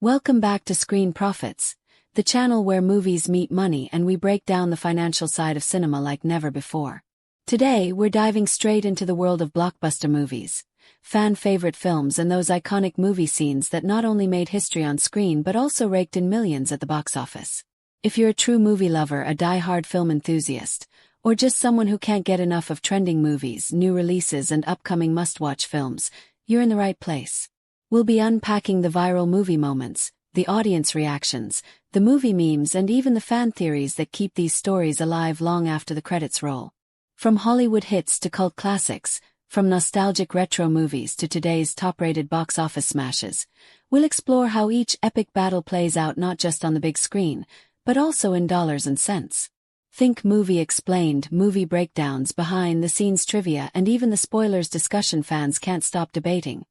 Welcome back to Screen Profits, the channel where movies meet money and we break down the financial side of cinema like never before. Today, we're diving straight into the world of blockbuster movies, fan-favorite films and those iconic movie scenes that not only made history on screen but also raked in millions at the box office. If you're a true movie lover, a die-hard film enthusiast, or just someone who can't get enough of trending movies, new releases and upcoming must-watch films, you're in the right place. We'll be unpacking the viral movie moments, the audience reactions, the movie memes and even the fan theories that keep these stories alive long after the credits roll. From Hollywood hits to cult classics, from nostalgic retro movies to today's top-rated box office smashes, we'll explore how each epic battle plays out not just on the big screen, but also in dollars and cents. Think Movie Explained, movie breakdowns, behind-the-scenes trivia and even the spoilers discussion fans can't stop debating.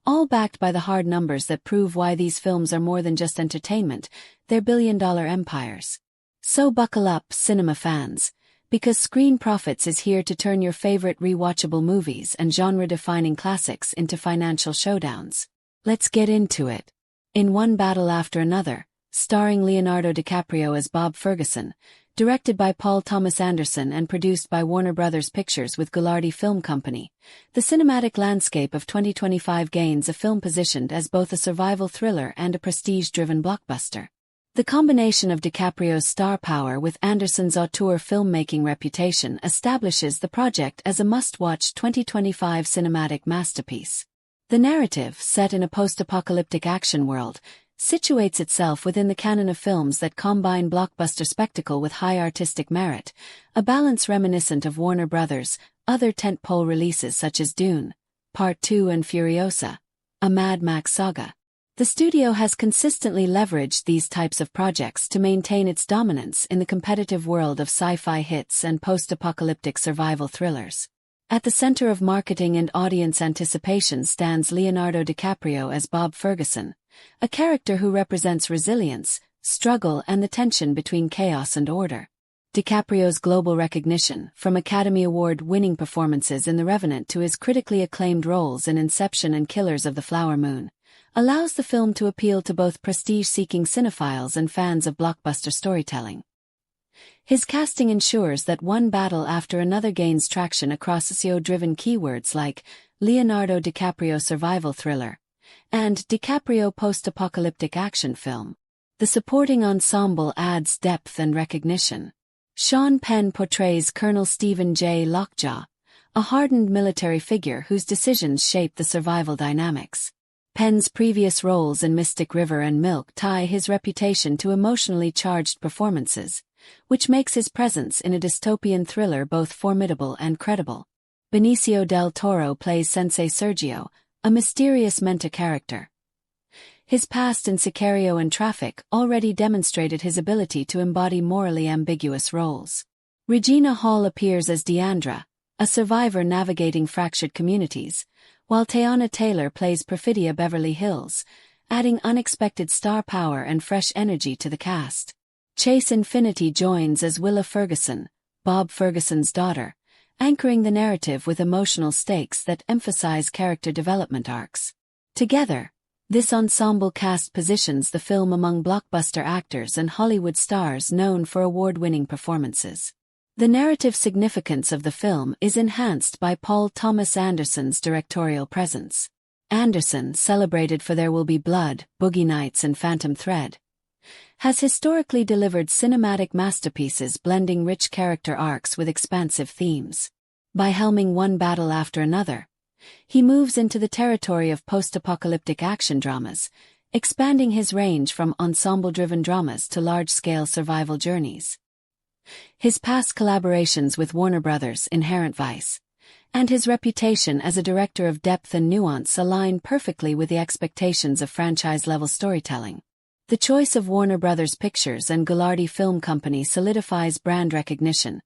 All backed by the hard numbers that prove why these films are more than just entertainment, they're billion-dollar empires. So buckle up, cinema fans, because Screen Profits is here to turn your favorite rewatchable movies and genre-defining classics into financial showdowns. Let's get into it. In One Battle After Another, starring Leonardo DiCaprio as Bob Ferguson, directed by Paul Thomas Anderson and produced by Warner Bros. Pictures with Ghilardi Film Company, the cinematic landscape of 2025 gains a film positioned as both a survival thriller and a prestige-driven blockbuster. The combination of DiCaprio's star power with Anderson's auteur filmmaking reputation establishes the project as a must-watch 2025 cinematic masterpiece. The narrative, set in a post-apocalyptic action world, situates itself within the canon of films that combine blockbuster spectacle with high artistic merit, a balance reminiscent of Warner Bros.' other tentpole releases such as Dune, Part 2 and Furiosa, a Mad Max saga. The studio has consistently leveraged these types of projects to maintain its dominance in the competitive world of sci-fi hits and post-apocalyptic survival thrillers. At the center of marketing and audience anticipation stands Leonardo DiCaprio as Bob Ferguson, a character who represents resilience, struggle and the tension between chaos and order. DiCaprio's global recognition, from Academy Award-winning performances in The Revenant to his critically acclaimed roles in Inception and Killers of the Flower Moon, allows the film to appeal to both prestige-seeking cinephiles and fans of blockbuster storytelling. His casting ensures that One Battle After Another gains traction across SEO-driven keywords like Leonardo DiCaprio survival thriller and DiCaprio post-apocalyptic action film. The supporting ensemble adds depth and recognition. Sean Penn portrays Colonel Stephen J. Lockjaw, a hardened military figure whose decisions shape the survival dynamics. Penn's previous roles in Mystic River and Milk tie his reputation to emotionally charged performances, which makes his presence in a dystopian thriller both formidable and credible. Benicio del Toro plays Sensei Sergio, a mysterious mentor character. His past in Sicario and Traffic already demonstrated his ability to embody morally ambiguous roles. Regina Hall appears as Deandra, a survivor navigating fractured communities, while Teyana Taylor plays Perfidia Beverly Hills, adding unexpected star power and fresh energy to the cast. Chase Infinity joins as Willa Ferguson, Bob Ferguson's daughter, anchoring the narrative with emotional stakes that emphasize character development arcs. Together, this ensemble cast positions the film among blockbuster actors and Hollywood stars known for award-winning performances. The narrative significance of the film is enhanced by Paul Thomas Anderson's directorial presence. Anderson, celebrated for There Will Be Blood, Boogie Nights and Phantom Thread, has historically delivered cinematic masterpieces blending rich character arcs with expansive themes. By helming One Battle After Another, he moves into the territory of post-apocalyptic action dramas, expanding his range from ensemble-driven dramas to large-scale survival journeys. His past collaborations with Warner Bros. Inherent Vice, and his reputation as a director of depth and nuance align perfectly with the expectations of franchise-level storytelling. The choice of Warner Bros. Pictures and Ghilardi Film Company solidifies brand recognition,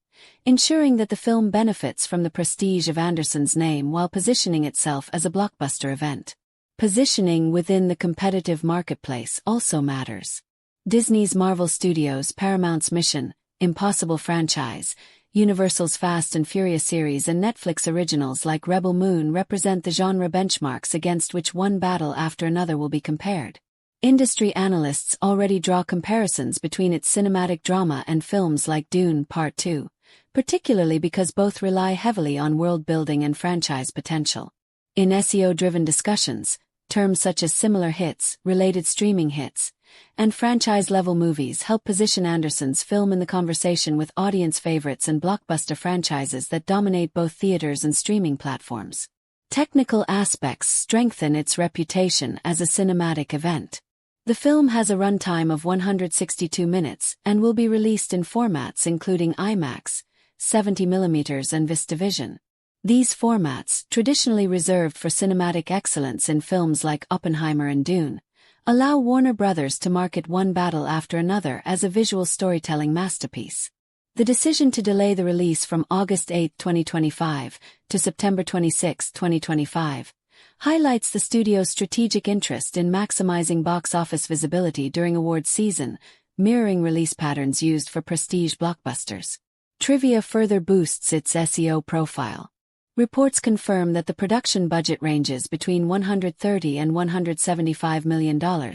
ensuring that the film benefits from the prestige of Anderson's name while positioning itself as a blockbuster event. Positioning within the competitive marketplace also matters. Disney's Marvel Studios, Paramount's Mission Impossible franchise, Universal's Fast and Furious series and Netflix originals like Rebel Moon represent the genre benchmarks against which One Battle After Another will be compared. Industry analysts already draw comparisons between its cinematic drama and films like Dune Part 2, particularly because both rely heavily on world-building and franchise potential. In SEO-driven discussions, terms such as similar hits, related streaming hits, and franchise-level movies help position Anderson's film in the conversation with audience favorites and blockbuster franchises that dominate both theaters and streaming platforms. Technical aspects strengthen its reputation as a cinematic event. The film has a runtime of 162 minutes and will be released in formats including IMAX, 70mm and VistaVision. These formats, traditionally reserved for cinematic excellence in films like Oppenheimer and Dune, allow Warner Bros. To market one battle after another as a visual storytelling masterpiece. The decision to delay the release from August 8, 2025, to September 26, 2025, highlights the studio's strategic interest in maximizing box office visibility during awards season, mirroring release patterns used for prestige blockbusters. Trivia further boosts its SEO profile. Reports confirm that the production budget ranges between $130 and $175 million,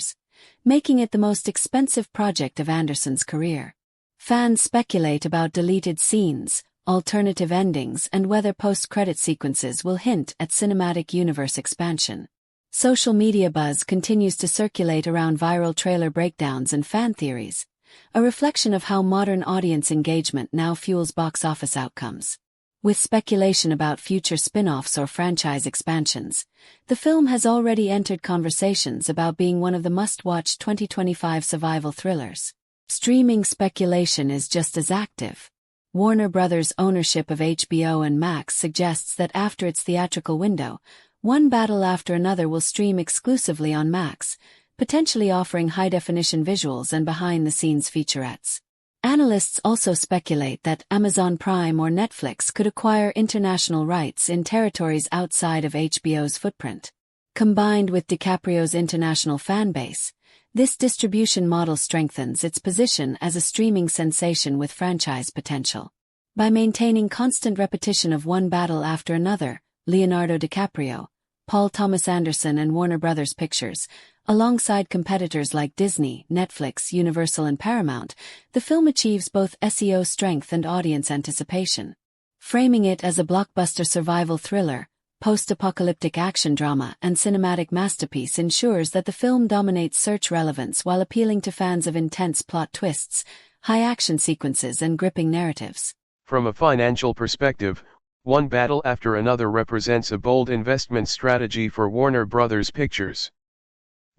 making it the most expensive project of Anderson's career. Fans speculate about deleted scenes, alternative endings, and whether post-credit sequences will hint at cinematic universe expansion. Social media buzz continues to circulate around viral trailer breakdowns and fan theories, a reflection of how modern audience engagement now fuels box office outcomes. With speculation about future spin-offs or franchise expansions, the film has already entered conversations about being one of the must-watch 2025 survival thrillers. Streaming speculation is just as active. Warner Bros.' ownership of HBO and Max suggests that after its theatrical window, one battle after another will stream exclusively on Max, potentially offering high-definition visuals and behind-the-scenes featurettes. Analysts also speculate that Amazon Prime or Netflix could acquire international rights in territories outside of HBO's footprint. Combined with DiCaprio's international fan base, this distribution model strengthens its position as a streaming sensation with franchise potential. By maintaining constant repetition of one battle after another, Leonardo DiCaprio, Paul Thomas Anderson and Warner Bros. Pictures, alongside competitors like Disney, Netflix, Universal and Paramount, the film achieves both SEO strength and audience anticipation. Framing it as a blockbuster survival thriller, post-apocalyptic action drama and cinematic masterpiece ensures that the film dominates search relevance while appealing to fans of intense plot twists, high action sequences and gripping narratives. From a financial perspective, one battle after another represents a bold investment strategy for Warner Bros. Pictures.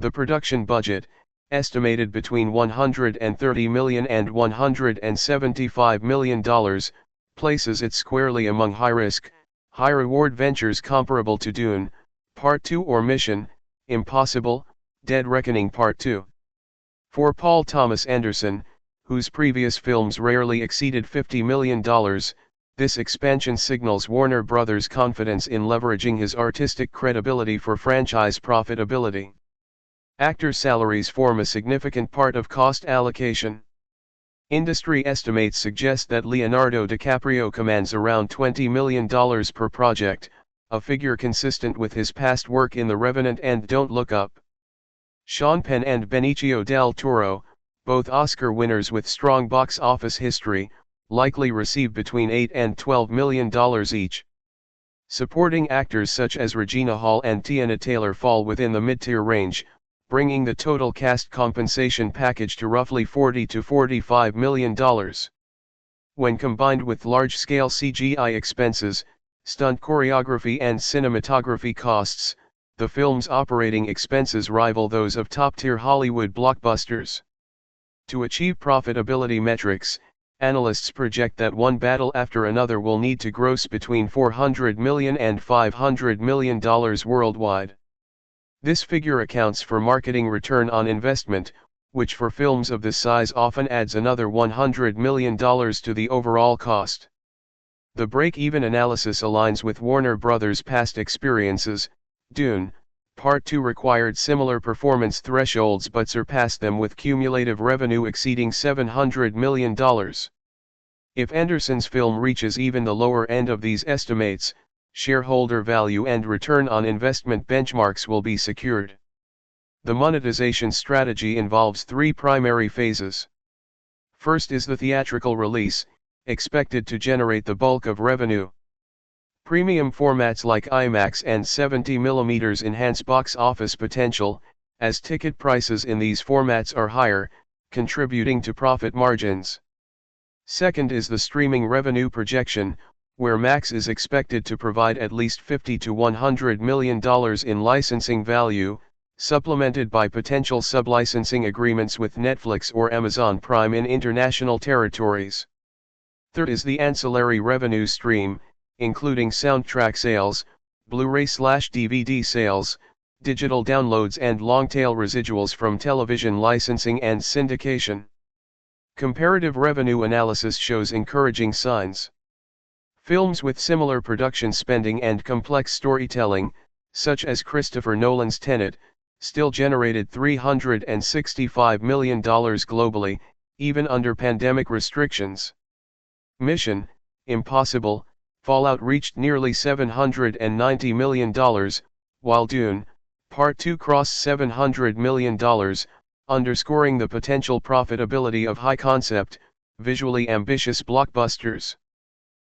The production budget, estimated between $130 million and $175 million, places it squarely among high-risk, high-reward ventures comparable to Dune, Part 2 or Mission Impossible, Dead Reckoning Part 2. For Paul Thomas Anderson, whose previous films rarely exceeded $50 million, this expansion signals Warner Bros.' confidence in leveraging his artistic credibility for franchise profitability. Actors' salaries form a significant part of cost allocation. Industry estimates suggest that Leonardo DiCaprio commands around $20 million per project, a figure consistent with his past work in The Revenant and Don't Look Up. Sean Penn and Benicio del Toro, both Oscar winners with strong box office history, likely receive between $8 and $12 million each. Supporting actors such as Regina Hall and Teyana Taylor fall within the mid-tier range, bringing the total cast compensation package to roughly $40 to $45 million. When combined with large-scale CGI expenses, stunt choreography and cinematography costs, the film's operating expenses rival those of top-tier Hollywood blockbusters. To achieve profitability metrics, analysts project that one battle after another will need to gross between $400 million and $500 million worldwide. This figure accounts for marketing return on investment, which for films of this size often adds another $100 million to the overall cost. The break-even analysis aligns with Warner Bros.' past experiences. Dune, Part 2 required similar performance thresholds but surpassed them with cumulative revenue exceeding $700 million. If Anderson's film reaches even the lower end of these estimates, shareholder value and return on investment benchmarks will be secured. The monetization strategy involves three primary phases. First is the theatrical release, expected to generate the bulk of revenue. Premium formats like IMAX and 70mm enhance box office potential, as ticket prices in these formats are higher, contributing to profit margins. Second is the streaming revenue projection, where Max is expected to provide at least $50 to $100 million in licensing value, supplemented by potential sublicensing agreements with Netflix or Amazon Prime in international territories. Third is the ancillary revenue stream, including soundtrack sales, Blu-ray/DVD sales, digital downloads and long-tail residuals from television licensing and syndication. Comparative revenue analysis shows encouraging signs. Films with similar production spending and complex storytelling, such as Christopher Nolan's Tenet, still generated $365 million globally, even under pandemic restrictions. Mission: Impossible, Fallout reached nearly $790 million, while Dune, Part 2 crossed $700 million, underscoring the potential profitability of high-concept, visually ambitious blockbusters.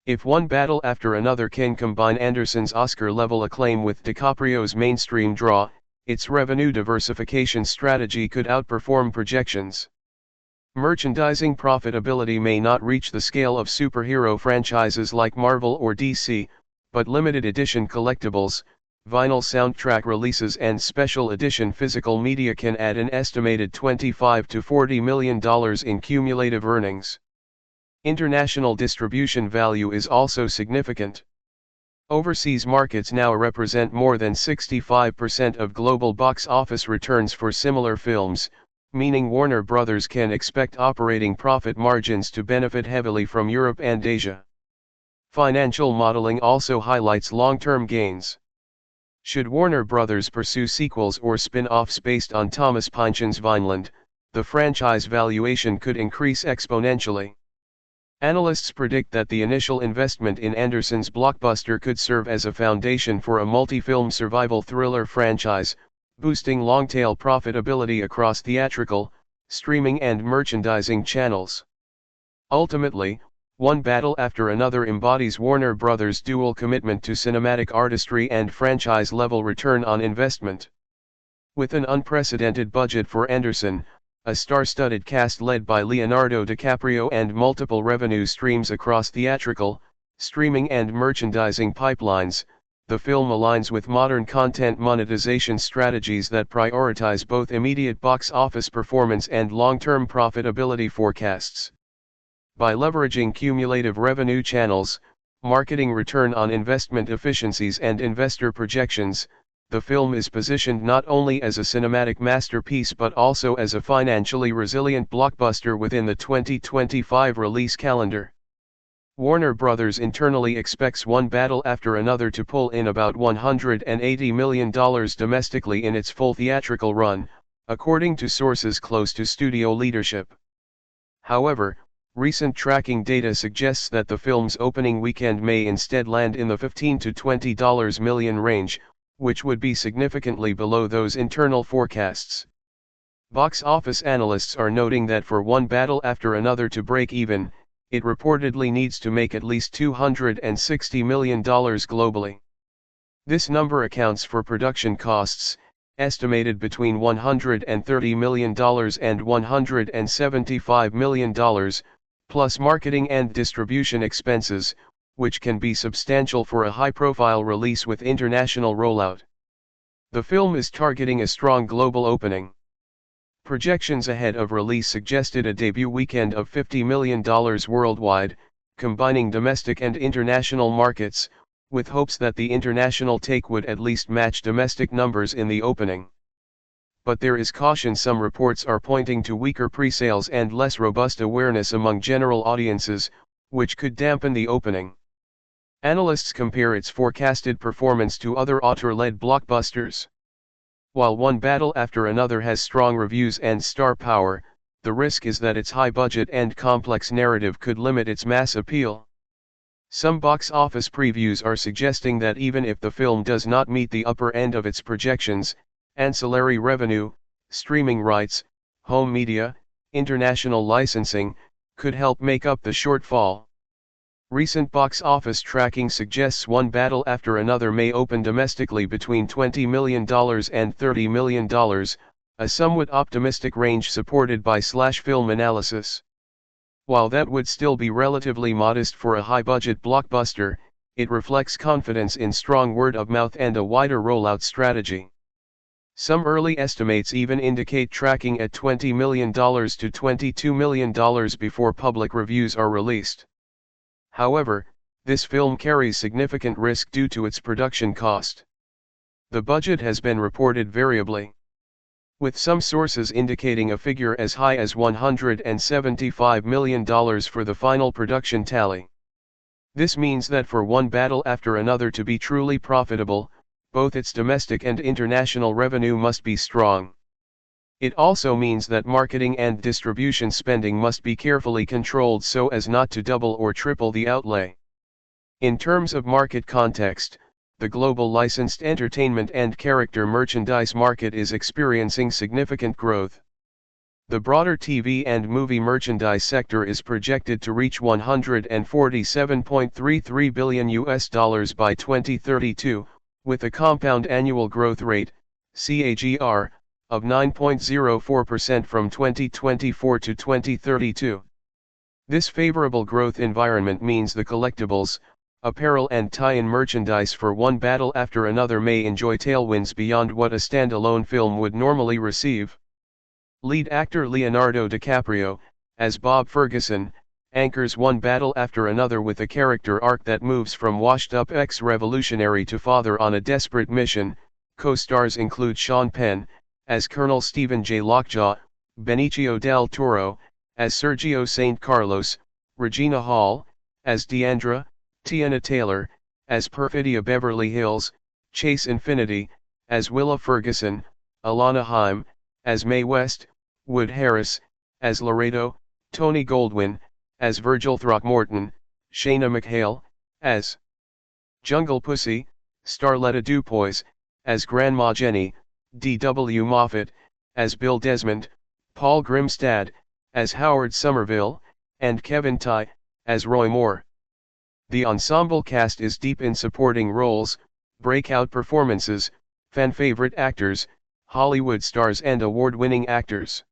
If One Battle After Another can combine Anderson's Oscar-level acclaim with DiCaprio's mainstream draw, its revenue diversification strategy could outperform projections. Merchandising profitability may not reach the scale of superhero franchises like Marvel or DC, but limited edition collectibles, vinyl soundtrack releases and special edition physical media can add an estimated $25 to $40 million in cumulative earnings. International distribution value is also significant. Overseas markets now represent more than 65% of global box office returns for similar films, meaning Warner Bros. Can expect operating profit margins to benefit heavily from Europe and Asia. Financial modeling also highlights long-term gains. Should Warner Bros. Pursue sequels or spin-offs based on Thomas Pynchon's Vineland, the franchise valuation could increase exponentially. Analysts predict that the initial investment in Anderson's blockbuster could serve as a foundation for a multi-film survival thriller franchise, boosting long-tail profitability across theatrical, streaming and merchandising channels. Ultimately, One Battle After Another embodies Warner Bros.' dual commitment to cinematic artistry and franchise-level return on investment. With an unprecedented budget for Anderson, a star-studded cast led by Leonardo DiCaprio and multiple revenue streams across theatrical, streaming and merchandising pipelines, the film aligns with modern content monetization strategies that prioritize both immediate box office performance and long-term profitability forecasts. By leveraging cumulative revenue channels, marketing return on investment efficiencies and investor projections, the film is positioned not only as a cinematic masterpiece but also as a financially resilient blockbuster within the 2025 release calendar. Warner Bros. Internally expects One Battle After Another to pull in about $180 million domestically in its full theatrical run, according to sources close to studio leadership. However, recent tracking data suggests that the film's opening weekend may instead land in the $15 to $20 million range, which would be significantly below those internal forecasts. Box office analysts are noting that for One Battle After Another to break even, it reportedly needs to make at least $260 million globally. This number accounts for production costs, estimated between $130 million and $175 million, plus marketing and distribution expenses, which can be substantial for a high-profile release with international rollout. The film is targeting a strong global opening. Projections ahead of release suggested a debut weekend of $50 million worldwide, combining domestic and international markets, with hopes that the international take would at least match domestic numbers in the opening. But there is caution. Some reports are pointing to weaker pre-sales and less robust awareness among general audiences, which could dampen the opening. Analysts compare its forecasted performance to other auteur-led blockbusters. While One Battle After Another has strong reviews and star power, the risk is that its high budget and complex narrative could limit its mass appeal. Some box office previews are suggesting that even if the film does not meet the upper end of its projections, ancillary revenue, streaming rights, home media, international licensing, could help make up the shortfall. Recent box office tracking suggests One Battle After Another may open domestically between $20 million and $30 million, a somewhat optimistic range supported by Film Analysis. While that would still be relatively modest for a high-budget blockbuster, it reflects confidence in strong word-of-mouth and a wider rollout strategy. Some early estimates even indicate tracking at $20 million to $22 million before public reviews are released. However, this film carries significant risk due to its production cost. The budget has been reported variably, with some sources indicating a figure as high as $175 million for the final production tally. This means that for One Battle After Another to be truly profitable, both its domestic and international revenue must be strong. It also means that marketing and distribution spending must be carefully controlled so as not to double or triple the outlay. In terms of market context, the global licensed entertainment and character merchandise market is experiencing significant growth. The broader TV and movie merchandise sector is projected to reach $147.33 billion by 2032, with a compound annual growth rate, CAGR, of 9.04% from 2024 to 2032. This favorable growth environment means the collectibles, apparel and tie-in merchandise for One Battle After Another may enjoy tailwinds beyond what a standalone film would normally receive. Lead actor Leonardo DiCaprio, as Bob Ferguson, anchors One Battle After Another with a character arc that moves from washed-up ex-revolutionary to father on a desperate mission. Co-stars include Sean Penn, as Colonel Stephen J. Lockjaw, Benicio del Toro, as Sergio St. Carlos, Regina Hall, as Deandra, Teyana Taylor, as Perfidia Beverly Hills, Chase Infinity, as Willa Ferguson, Alana Haim, as Mae West, Wood Harris, as Laredo, Tony Goldwyn, as Virgil Throckmorton, Shayna McHale, as Jungle Pussy, Starletta Dupois, as Grandma Jenny, D.W. Moffat, as Bill Desmond, Paul Grimstad, as Howard Somerville, and Kevin Tighe, as Roy Moore. The ensemble cast is deep in supporting roles, breakout performances, fan-favorite actors, Hollywood stars and award-winning actors.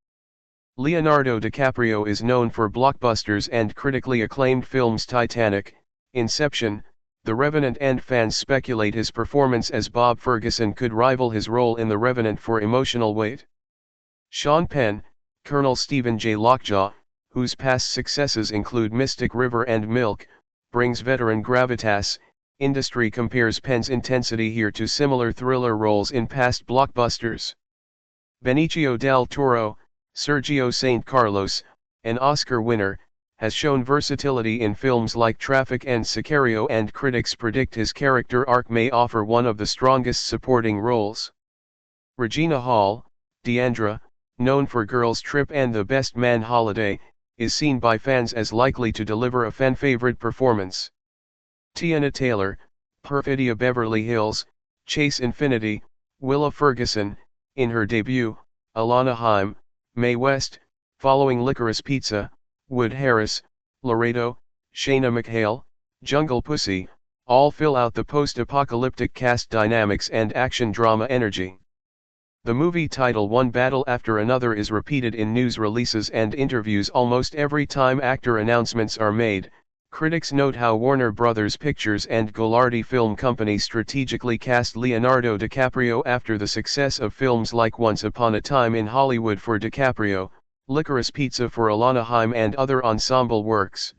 Leonardo DiCaprio is known for blockbusters and critically acclaimed films Titanic, Inception, The Revenant, and fans speculate his performance as Bob Ferguson could rival his role in The Revenant for emotional weight. Sean Penn, Colonel Stephen J. Lockjaw, whose past successes include Mystic River and Milk, brings veteran gravitas. Industry compares Penn's intensity here to similar thriller roles in past blockbusters. Benicio del Toro, Sergio St. Carlos, an Oscar winner, has shown versatility in films like Traffic and Sicario, and critics predict his character arc may offer one of the strongest supporting roles. Regina Hall, Deandra, known for Girls Trip and The Best Man Holiday, is seen by fans as likely to deliver a fan-favorite performance. Teyana Taylor, Perfidia Beverly Hills, Chase Infinity, Willa Ferguson, in her debut, Alana Haim, Mae West, following Licorice Pizza, Wood Harris, Laredo, Shayna McHale, Jungle Pussy, all fill out the post-apocalyptic cast dynamics and action drama energy. The movie title One Battle After Another is repeated in news releases and interviews almost every time actor announcements are made. Critics note how Warner Bros. Pictures and Ghilardi Film Company strategically cast Leonardo DiCaprio after the success of films like Once Upon a Time in Hollywood for DiCaprio, Licorice Pizza for Alana Haim, and other ensemble works.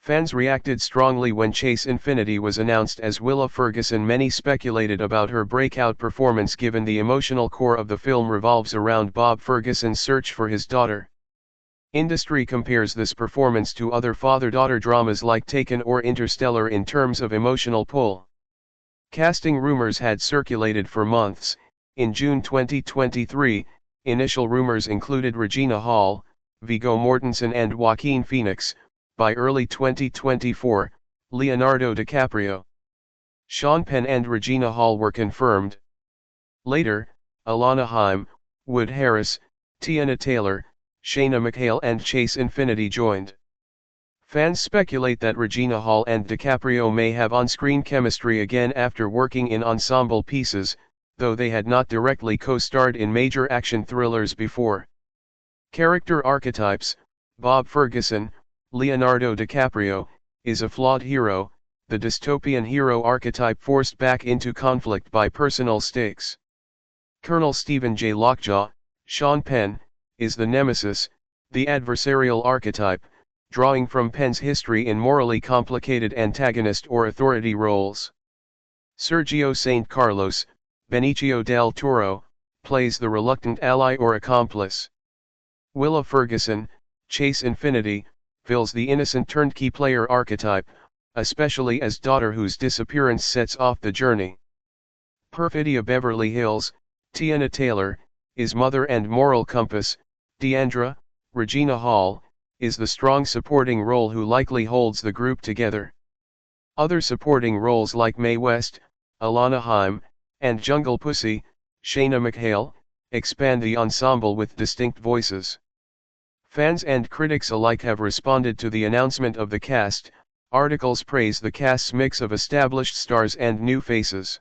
Fans reacted strongly when Chase Infinity was announced as Willa Ferguson. Many speculated about her breakout performance given the emotional core of the film revolves around Bob Ferguson's search for his daughter. Industry compares this performance to other father-daughter dramas like Taken or Interstellar in terms of emotional pull. Casting rumors had circulated for months. In June 2023, initial rumors included Regina Hall, Viggo Mortensen and Joaquin Phoenix. By early 2024, Leonardo DiCaprio, Sean Penn and Regina Hall were confirmed. Later, Alana Haim, Wood Harris, Teyana Taylor, Shayna McHale and Chase Infinity joined. Fans speculate that Regina Hall and DiCaprio may have on-screen chemistry again after working in ensemble pieces, though they had not directly co-starred in major action thrillers before. Character archetypes: Bob Ferguson, Leonardo DiCaprio, is a flawed hero, the dystopian hero archetype forced back into conflict by personal stakes. Colonel Stephen J. Lockjaw, Sean Penn, is the nemesis, the adversarial archetype, drawing from Penn's history in morally complicated antagonist or authority roles. Sergio St. Carlos, Benicio del Toro, plays the reluctant ally or accomplice. Willa Ferguson, Chase Infinity, fills the innocent turnkey player archetype, especially as daughter whose disappearance sets off the journey. Perfidia Beverly Hills, Teyana Taylor, is mother and moral compass. Deandra, Regina Hall, is the strong supporting role who likely holds the group together. Other supporting roles like Mae West, Alana Haim, and Jungle Pussy, Shayna McHale, expand the ensemble with distinct voices. Fans and critics alike have responded to the announcement of the cast. Articles praise the cast's mix of established stars and new faces.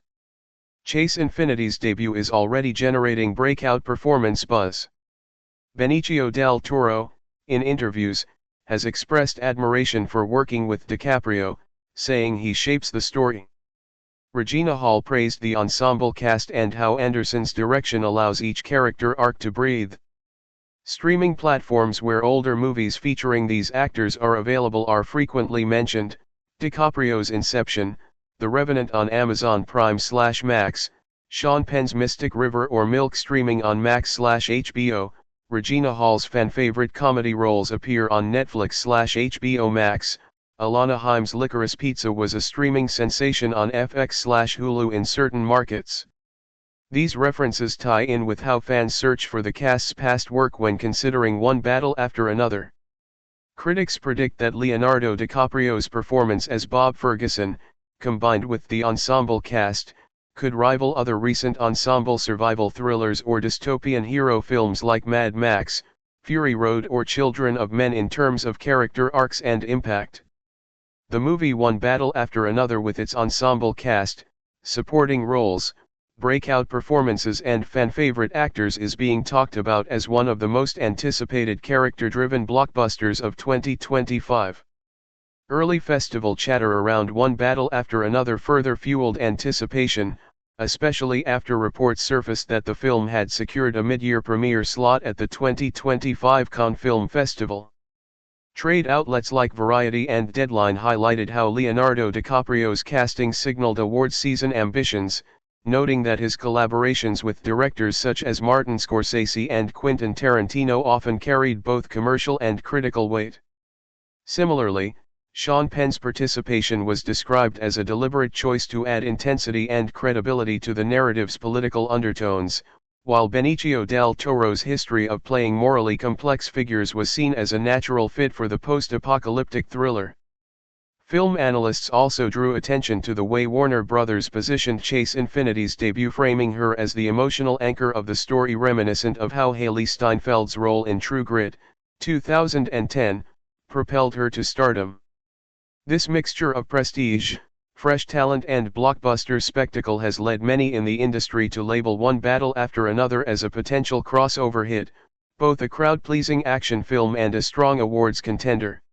Chase Infinity's debut is already generating breakout performance buzz. Benicio del Toro, in interviews, has expressed admiration for working with DiCaprio, saying he shapes the story. Regina Hall praised the ensemble cast and how Anderson's direction allows each character arc to breathe. Streaming platforms where older movies featuring these actors are available are frequently mentioned: DiCaprio's Inception, The Revenant on Amazon Prime/Max, Sean Penn's Mystic River or Milk streaming on Max/HBO. Regina Hall's fan-favorite comedy roles appear on Netflix/HBO Max. Alana Haim's Licorice Pizza was a streaming sensation on FX/Hulu in certain markets. These references tie in with how fans search for the cast's past work when considering one battle after another. Critics predict that Leonardo DiCaprio's performance as Bob Ferguson, combined with the ensemble cast, could rival other recent ensemble survival thrillers or dystopian hero films like Mad Max, Fury Road or Children of Men in terms of character arcs and impact. The movie one battle after another with its ensemble cast, supporting roles, breakout performances and fan-favorite actors is being talked about as one of the most anticipated character-driven blockbusters of 2025. Early festival chatter around one battle after another further fueled anticipation, especially after reports surfaced that the film had secured a mid-year premiere slot at the 2025 Cannes Film Festival. Trade outlets like Variety and Deadline highlighted how Leonardo DiCaprio's casting signaled awards season ambitions, noting that his collaborations with directors such as Martin Scorsese and Quentin Tarantino often carried both commercial and critical weight. Similarly, Sean Penn's participation was described as a deliberate choice to add intensity and credibility to the narrative's political undertones, while Benicio del Toro's history of playing morally complex figures was seen as a natural fit for the post-apocalyptic thriller. Film analysts also drew attention to the way Warner Bros. Positioned Chase Infinity's debut, framing her as the emotional anchor of the story, reminiscent of how Hailee Steinfeld's role in True Grit, 2010, propelled her to stardom. This mixture of prestige, fresh talent and blockbuster spectacle has led many in the industry to label one battle after another as a potential crossover hit, both a crowd-pleasing action film and a strong awards contender.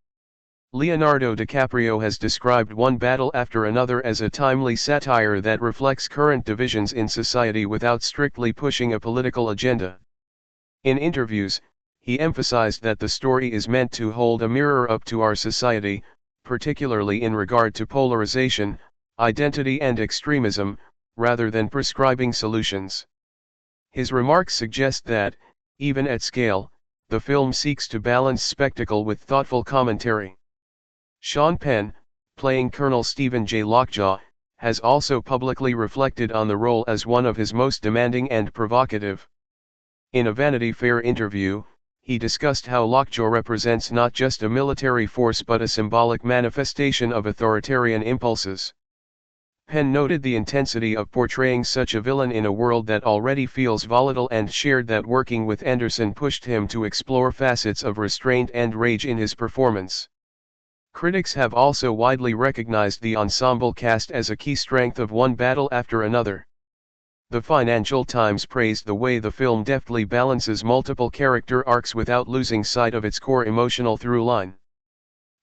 Leonardo DiCaprio has described one battle after another as a timely satire that reflects current divisions in society without strictly pushing a political agenda. In interviews, he emphasized that the story is meant to hold a mirror up to our society, particularly in regard to polarization, identity and extremism, rather than prescribing solutions. His remarks suggest that, even at scale, the film seeks to balance spectacle with thoughtful commentary. Sean Penn, playing Colonel Stephen J. Lockjaw, has also publicly reflected on the role as one of his most demanding and provocative. In a Vanity Fair interview, he discussed how Lockjaw represents not just a military force but a symbolic manifestation of authoritarian impulses. Penn noted the intensity of portraying such a villain in a world that already feels volatile and shared that working with Anderson pushed him to explore facets of restraint and rage in his performance. Critics have also widely recognized the ensemble cast as a key strength of One Battle After Another. The Financial Times praised the way the film deftly balances multiple character arcs without losing sight of its core emotional through line.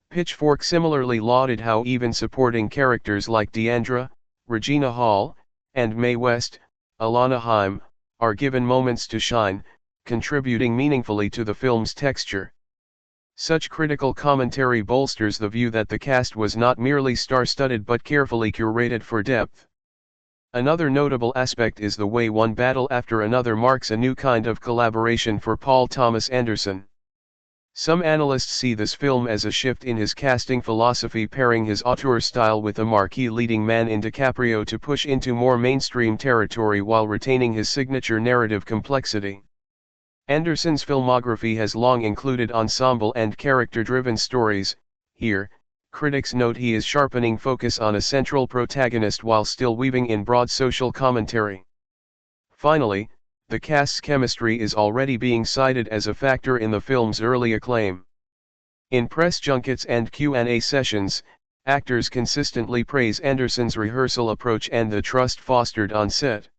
Pitchfork similarly lauded how even supporting characters like Deandra, Regina Hall, and Mae West, Alana Haim, are given moments to shine, contributing meaningfully to the film's texture. Such critical commentary bolsters the view that the cast was not merely star-studded but carefully curated for depth. Another notable aspect is the way One Battle After Another marks a new kind of collaboration for Paul Thomas Anderson. Some analysts see this film as a shift in his casting philosophy, pairing his auteur style with a marquee leading man in DiCaprio to push into more mainstream territory while retaining his signature narrative complexity. Anderson's filmography has long included ensemble and character-driven stories. Here, critics note he is sharpening focus on a central protagonist while still weaving in broad social commentary. Finally, the cast's chemistry is already being cited as a factor in the film's early acclaim. In press junkets and Q&A sessions, actors consistently praise Anderson's rehearsal approach and the trust fostered on set.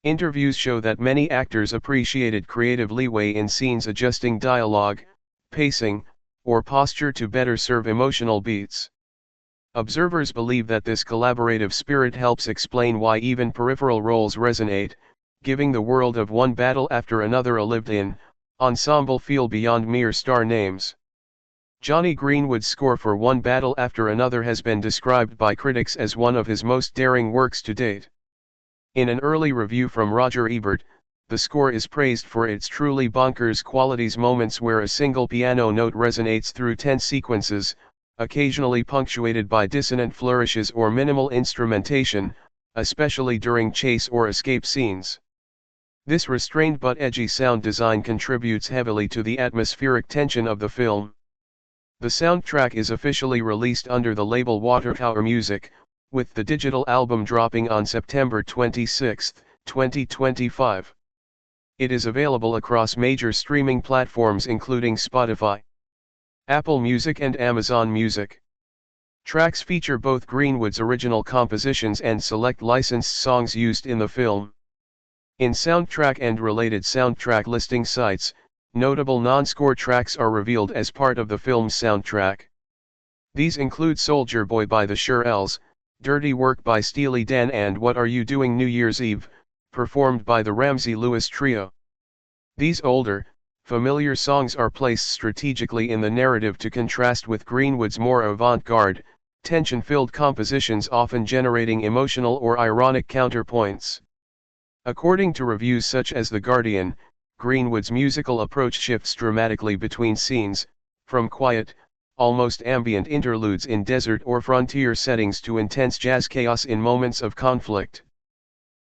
Interviews show that many actors appreciated creative leeway in scenes, adjusting dialogue, pacing, or posture to better serve emotional beats. Observers believe that this collaborative spirit helps explain why even peripheral roles resonate, giving the world of One Battle After Another a lived-in, ensemble feel beyond mere star names. Jonny Greenwood's score for One Battle After Another has been described by critics as one of his most daring works to date. In an early review from Roger Ebert, the score is praised for its truly bonkers qualities, moments where a single piano note resonates through tense sequences, occasionally punctuated by dissonant flourishes or minimal instrumentation, especially during chase or escape scenes. This restrained but edgy sound design contributes heavily to the atmospheric tension of the film. The soundtrack is officially released under the label Watertower Music, with the digital album dropping on September 26, 2025. It is available across major streaming platforms including Spotify, Apple Music and Amazon Music. Tracks feature both Greenwood's original compositions and select licensed songs used in the film. In soundtrack and related soundtrack listing sites, notable non-score tracks are revealed as part of the film's soundtrack. These include Soldier Boy by the Shirelles, Dirty Work by Steely Dan and What Are You Doing New Year's Eve, performed by the Ramsey Lewis Trio. These older, familiar songs are placed strategically in the narrative to contrast with Greenwood's more avant-garde, tension-filled compositions, often generating emotional or ironic counterpoints. According to reviews such as The Guardian, Greenwood's musical approach shifts dramatically between scenes, from quiet, almost ambient interludes in desert or frontier settings to intense jazz chaos in moments of conflict.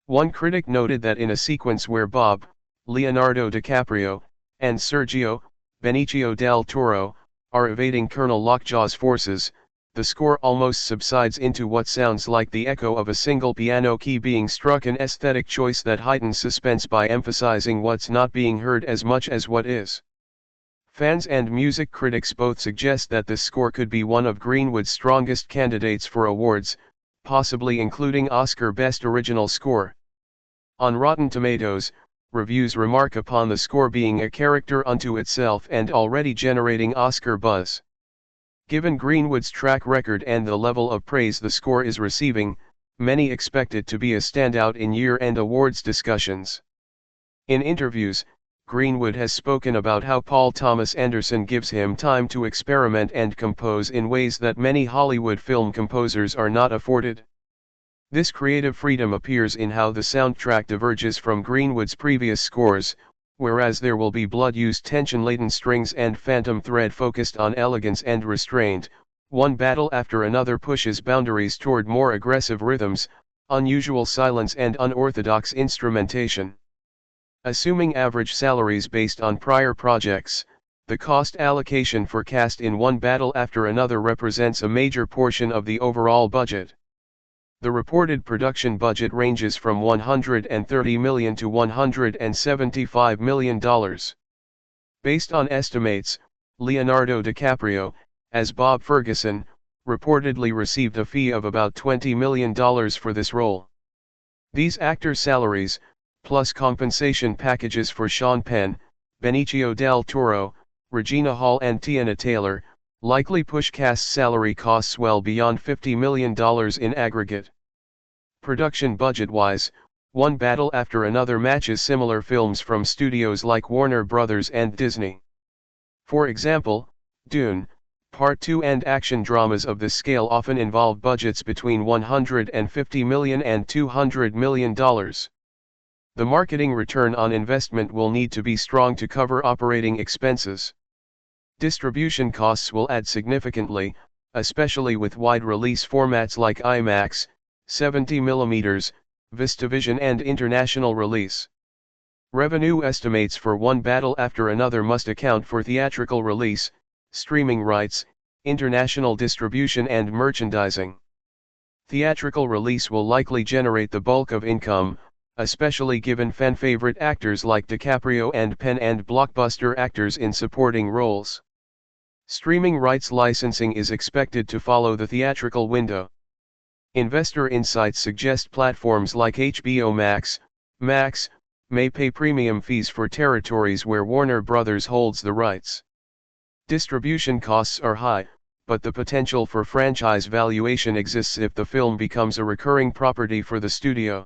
One critic noted that in a sequence where Bob, Leonardo DiCaprio, and Sergio, Benicio del Toro, are evading Colonel Lockjaw's forces, the score almost subsides into what sounds like the echo of a single piano key being struck, an aesthetic choice that heightens suspense by emphasizing what's not being heard as much as what is. Fans and music critics both suggest that this score could be one of Greenwood's strongest candidates for awards, possibly including Oscar Best Original Score. On Rotten Tomatoes, reviews remark upon the score being a character unto itself and already generating Oscar buzz. Given Greenwood's track record and the level of praise the score is receiving, many expect it to be a standout in year-end awards discussions. In interviews, Greenwood has spoken about how Paul Thomas Anderson gives him time to experiment and compose in ways that many Hollywood film composers are not afforded. This creative freedom appears in how the soundtrack diverges from Greenwood's previous scores, whereas There Will Be Blood used tension-laden strings and Phantom Thread focused on elegance and restraint, One Battle After Another pushes boundaries toward more aggressive rhythms, unusual silence and unorthodox instrumentation. Assuming average salaries based on prior projects, the cost allocation for cast in One Battle After Another represents a major portion of the overall budget. The reported production budget ranges from $130 million to $175 million. Based on estimates, Leonardo DiCaprio, as Bob Ferguson, reportedly received a fee of about $20 million for this role. These actors' salaries, plus compensation packages for Sean Penn, Benicio del Toro, Regina Hall and Teyana Taylor, likely push cast salary costs well beyond $50 million in aggregate. Production budget-wise, one battle after another matches similar films from studios like Warner Brothers and Disney. For example, Dune, Part 2 and action dramas of this scale often involve budgets between $150 million and $200 million. The marketing return on investment will need to be strong to cover operating expenses. Distribution costs will add significantly, especially with wide release formats like IMAX, 70mm, VistaVision and international release. Revenue estimates for one battle after another must account for theatrical release, streaming rights, international distribution and merchandising. Theatrical release will likely generate the bulk of income, especially given fan-favorite actors like DiCaprio and Penn and blockbuster actors in supporting roles. Streaming rights licensing is expected to follow the theatrical window. Investor insights suggest platforms like HBO Max, may pay premium fees for territories where Warner Brothers holds the rights. Distribution costs are high, but the potential for franchise valuation exists if the film becomes a recurring property for the studio.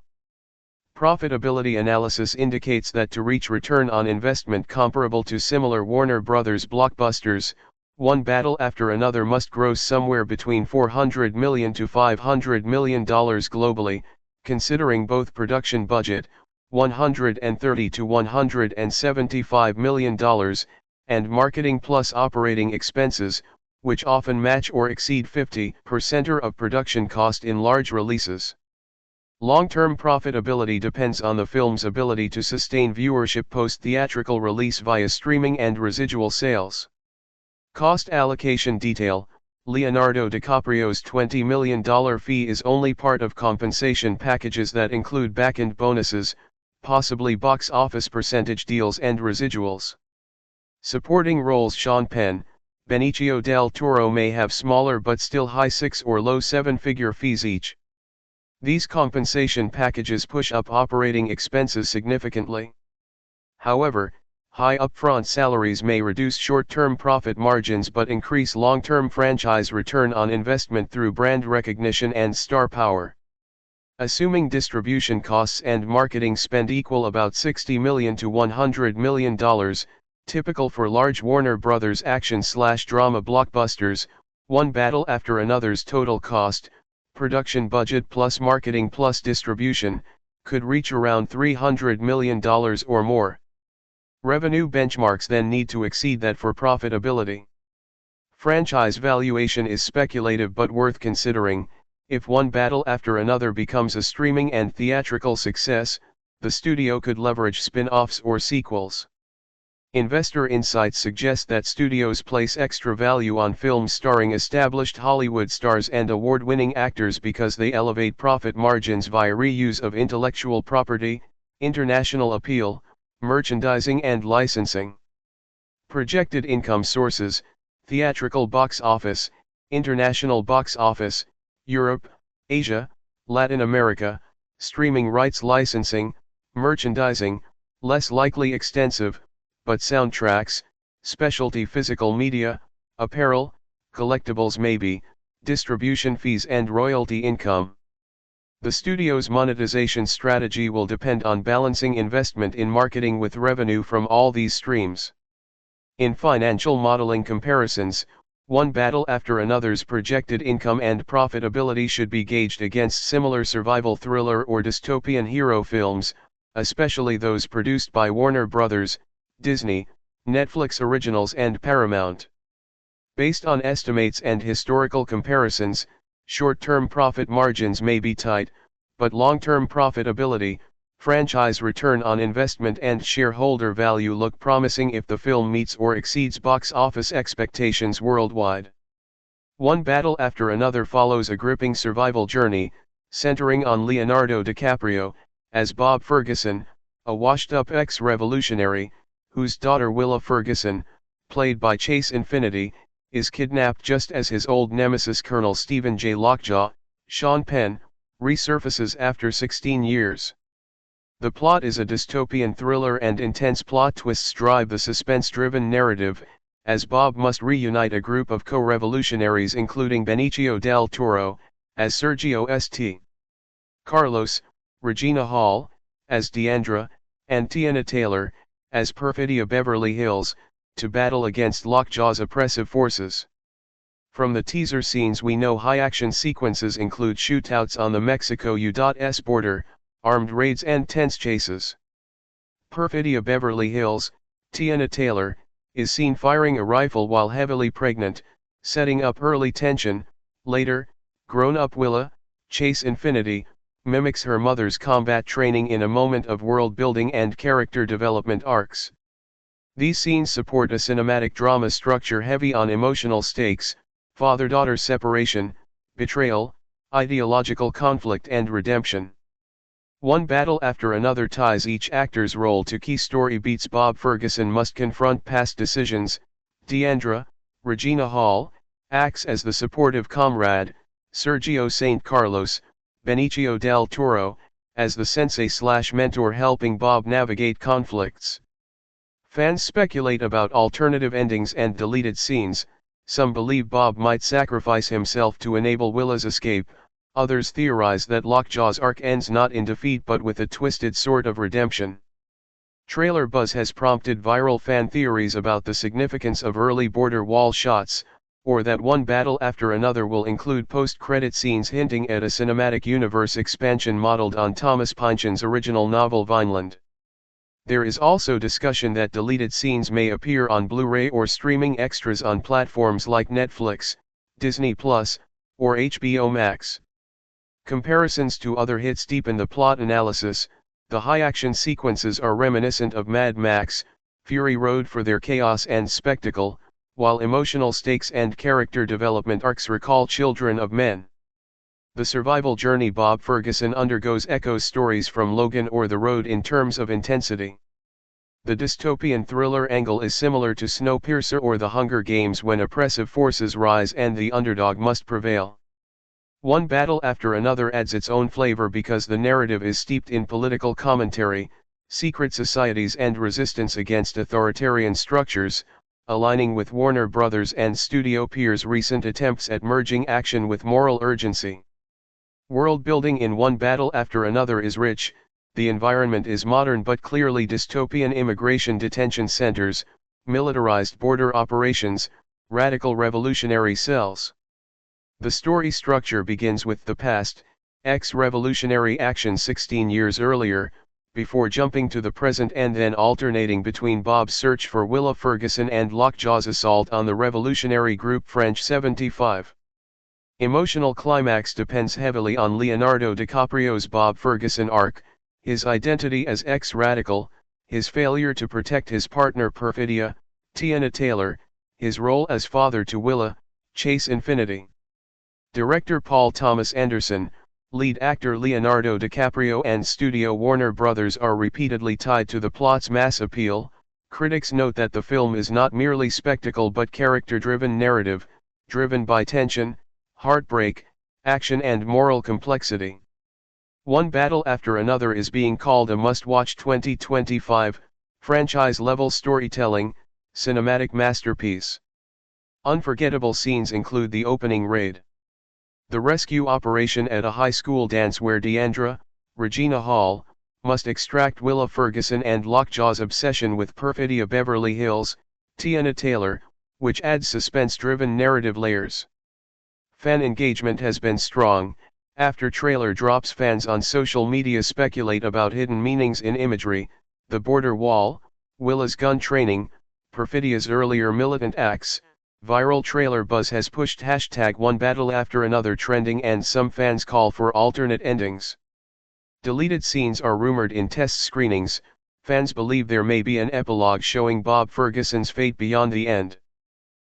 Profitability analysis indicates that to reach return on investment comparable to similar Warner Brothers blockbusters, one battle after another must gross somewhere between $400 million to $500 million globally, considering both production budget, $130 to $175 million, and marketing plus operating expenses, which often match or exceed 50% of production cost in large releases. Long-term profitability depends on the film's ability to sustain viewership post-theatrical release via streaming and residual sales. Cost allocation detail: Leonardo DiCaprio's $20 million fee is only part of compensation packages that include back-end bonuses, possibly box office percentage deals and residuals. Supporting roles: Sean Penn, Benicio del Toro may have smaller but still high six- or low seven-figure fees each. These compensation packages push up operating expenses significantly. However, high upfront salaries may reduce short-term profit margins but increase long-term franchise return on investment through brand recognition and star power. Assuming distribution costs and marketing spend equal about $60 million to $100 million, typical for large Warner Brothers action/drama blockbusters, one battle after another's total cost, production budget plus marketing plus distribution, could reach around $300 million or more. Revenue benchmarks then need to exceed that for profitability. Franchise valuation is speculative but worth considering. If one battle after another becomes a streaming and theatrical success, the studio could leverage spin-offs or sequels. Investor insights suggest that studios place extra value on films starring established Hollywood stars and award-winning actors because they elevate profit margins via reuse of intellectual property, international appeal, merchandising and licensing. Projected income sources: theatrical box office, international box office, Europe, Asia, Latin America, streaming rights licensing, merchandising, less likely extensive, but soundtracks, specialty physical media, apparel, collectibles maybe, distribution fees and royalty income. The studio's monetization strategy will depend on balancing investment in marketing with revenue from all these streams. In financial modeling comparisons, one battle after another's projected income and profitability should be gauged against similar survival thriller or dystopian hero films, especially those produced by Warner Brothers, Disney, Netflix Originals and Paramount. Based on estimates and historical comparisons, short-term profit margins may be tight, but long-term profitability, franchise return on investment and shareholder value look promising if the film meets or exceeds box office expectations worldwide. One battle after another follows a gripping survival journey, centering on Leonardo DiCaprio, as Bob Ferguson, a washed-up ex-revolutionary, whose daughter Willa Ferguson, played by Chase Infinity, is kidnapped just as his old nemesis Colonel Stephen J. Lockjaw, Sean Penn, resurfaces after 16 years. The plot is a dystopian thriller and intense plot twists drive the suspense-driven narrative, as Bob must reunite a group of co-revolutionaries including Benicio del Toro, as Sergio St. Carlos, Regina Hall, as Deandra, and Teyana Taylor, as Perfidia Beverly Hills, to battle against Lockjaw's oppressive forces. From the teaser scenes we know high-action sequences include shootouts on the Mexico-US border, armed raids and tense chases. Perfidia Beverly Hills, Teyana Taylor, is seen firing a rifle while heavily pregnant, setting up early tension. Later, grown-up Willa, Chase Infinity, mimics her mother's combat training in a moment of world-building and character development arcs. These scenes support a cinematic drama structure heavy on emotional stakes, father-daughter separation, betrayal, ideological conflict and redemption. One battle after another ties each actor's role to key story beats. Bob Ferguson must confront past decisions. Deandra, Regina Hall, acts as the supportive comrade. Sergio St. Carlos, Benicio del Toro, as the sensei/mentor helping Bob navigate conflicts. Fans speculate about alternative endings and deleted scenes. Some believe Bob might sacrifice himself to enable Willa's escape. Others theorize that Lockjaw's arc ends not in defeat but with a twisted sort of redemption. Trailer buzz has prompted viral fan theories about the significance of early border wall shots, or that one battle after another will include post-credit scenes hinting at a cinematic universe expansion modeled on Thomas Pynchon's original novel Vineland. There is also discussion that deleted scenes may appear on Blu-ray or streaming extras on platforms like Netflix, Disney+, or HBO Max. Comparisons to other hits deepen the plot analysis. The high-action sequences are reminiscent of Mad Max, Fury Road for their chaos and spectacle, while emotional stakes and character development arcs recall Children of Men. The survival journey Bob Ferguson undergoes echoes stories from Logan or The Road in terms of intensity. The dystopian thriller angle is similar to Snowpiercer or The Hunger Games when oppressive forces rise and the underdog must prevail. One battle after another adds its own flavor because the narrative is steeped in political commentary, secret societies and resistance against authoritarian structures, aligning with Warner Brothers and studio peers' recent attempts at merging action with moral urgency. World building in One Battle After Another is rich. The environment is modern but clearly dystopian: immigration detention centers, militarized border operations, radical revolutionary cells. The story structure begins with the past, ex-revolutionary action 16 years earlier, before jumping to the present and then alternating between Bob's search for Willa Ferguson and Lockjaw's assault on the revolutionary group French 75. Emotional climax depends heavily on Leonardo DiCaprio's Bob Ferguson arc, his identity as ex-radical, his failure to protect his partner Perfidia, Teyana Taylor, his role as father to Willa, Chase Infinity. Director Paul Thomas Anderson, lead actor Leonardo DiCaprio and studio Warner Brothers are repeatedly tied to the plot's mass appeal. Critics note that the film is not merely spectacle but character-driven narrative, driven by tension, heartbreak, action and moral complexity. One Battle After Another is being called a must-watch 2025, franchise-level storytelling, cinematic masterpiece. Unforgettable scenes include the opening raid, the rescue operation at a high school dance where Deandra, Regina Hall, must extract Willa Ferguson, and Lockjaw's obsession with Perfidia Beverly Hills, Teyana Taylor, which adds suspense-driven narrative layers. Fan engagement has been strong. After trailer drops, fans on social media speculate about hidden meanings in imagery, the border wall, Willa's gun training, Perfidia's earlier militant acts. Viral trailer buzz has pushed #One Battle After Another trending, and some fans call for alternate endings. Deleted scenes are rumored in test screenings. Fans believe there may be an epilogue showing Bob Ferguson's fate beyond the end.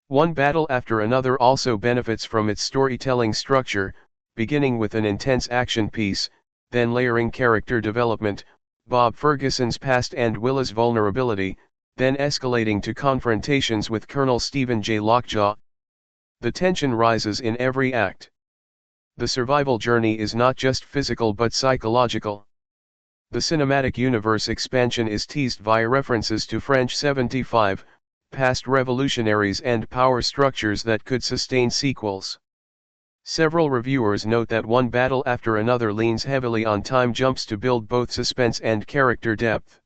One Battle After Another also benefits from its storytelling structure, beginning with an intense action piece, then layering character development, Bob Ferguson's past and Willa's vulnerability, then escalating to confrontations with Colonel Stephen J. Lockjaw. The tension rises in every act. The survival journey is not just physical but psychological. The cinematic universe expansion is teased via references to French 75, past revolutionaries and power structures that could sustain sequels. Several reviewers note that one battle after another leans heavily on time jumps to build both suspense and character depth.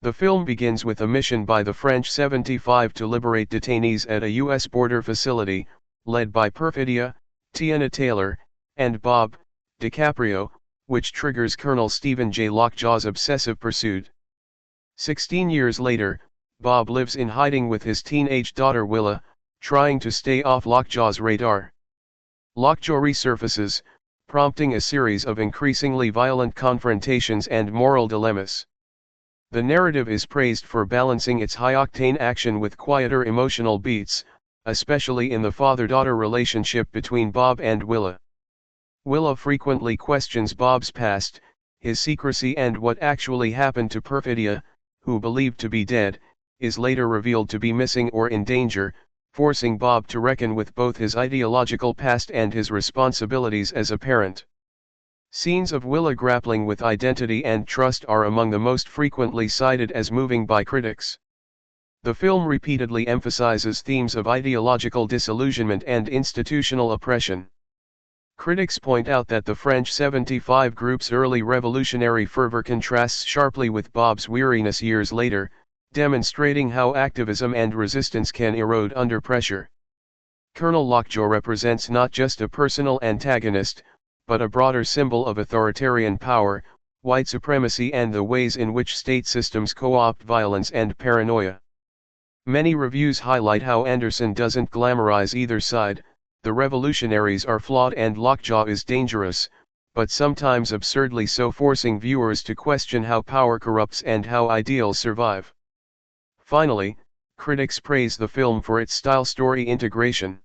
The film begins with a mission by the French 75 to liberate detainees at a U.S. border facility, led by Perfidia, Teyana Taylor, and Bob DiCaprio, which triggers Colonel Stephen J. Lockjaw's obsessive pursuit. 16 years later, Bob lives in hiding with his teenage daughter Willa, trying to stay off Lockjaw's radar. Lockjaw resurfaces, prompting a series of increasingly violent confrontations and moral dilemmas. The narrative is praised for balancing its high-octane action with quieter emotional beats, especially in the father-daughter relationship between Bob and Willa. Willa frequently questions Bob's past, his secrecy, and what actually happened to Perfidia, who, believed to be dead, is later revealed to be missing or in danger, forcing Bob to reckon with both his ideological past and his responsibilities as a parent. Scenes of Willa grappling with identity and trust are among the most frequently cited as moving by critics. The film repeatedly emphasizes themes of ideological disillusionment and institutional oppression. Critics point out that the French 75 group's early revolutionary fervor contrasts sharply with Bob's weariness years later, demonstrating how activism and resistance can erode under pressure. Colonel Lockjaw represents not just a personal antagonist, but a broader symbol of authoritarian power, white supremacy, and the ways in which state systems co-opt violence and paranoia. Many reviews highlight how Anderson doesn't glamorize either side. The revolutionaries are flawed and Lockjaw is dangerous, but sometimes absurdly so, forcing viewers to question how power corrupts and how ideals survive. Finally, critics praise the film for its style-story integration.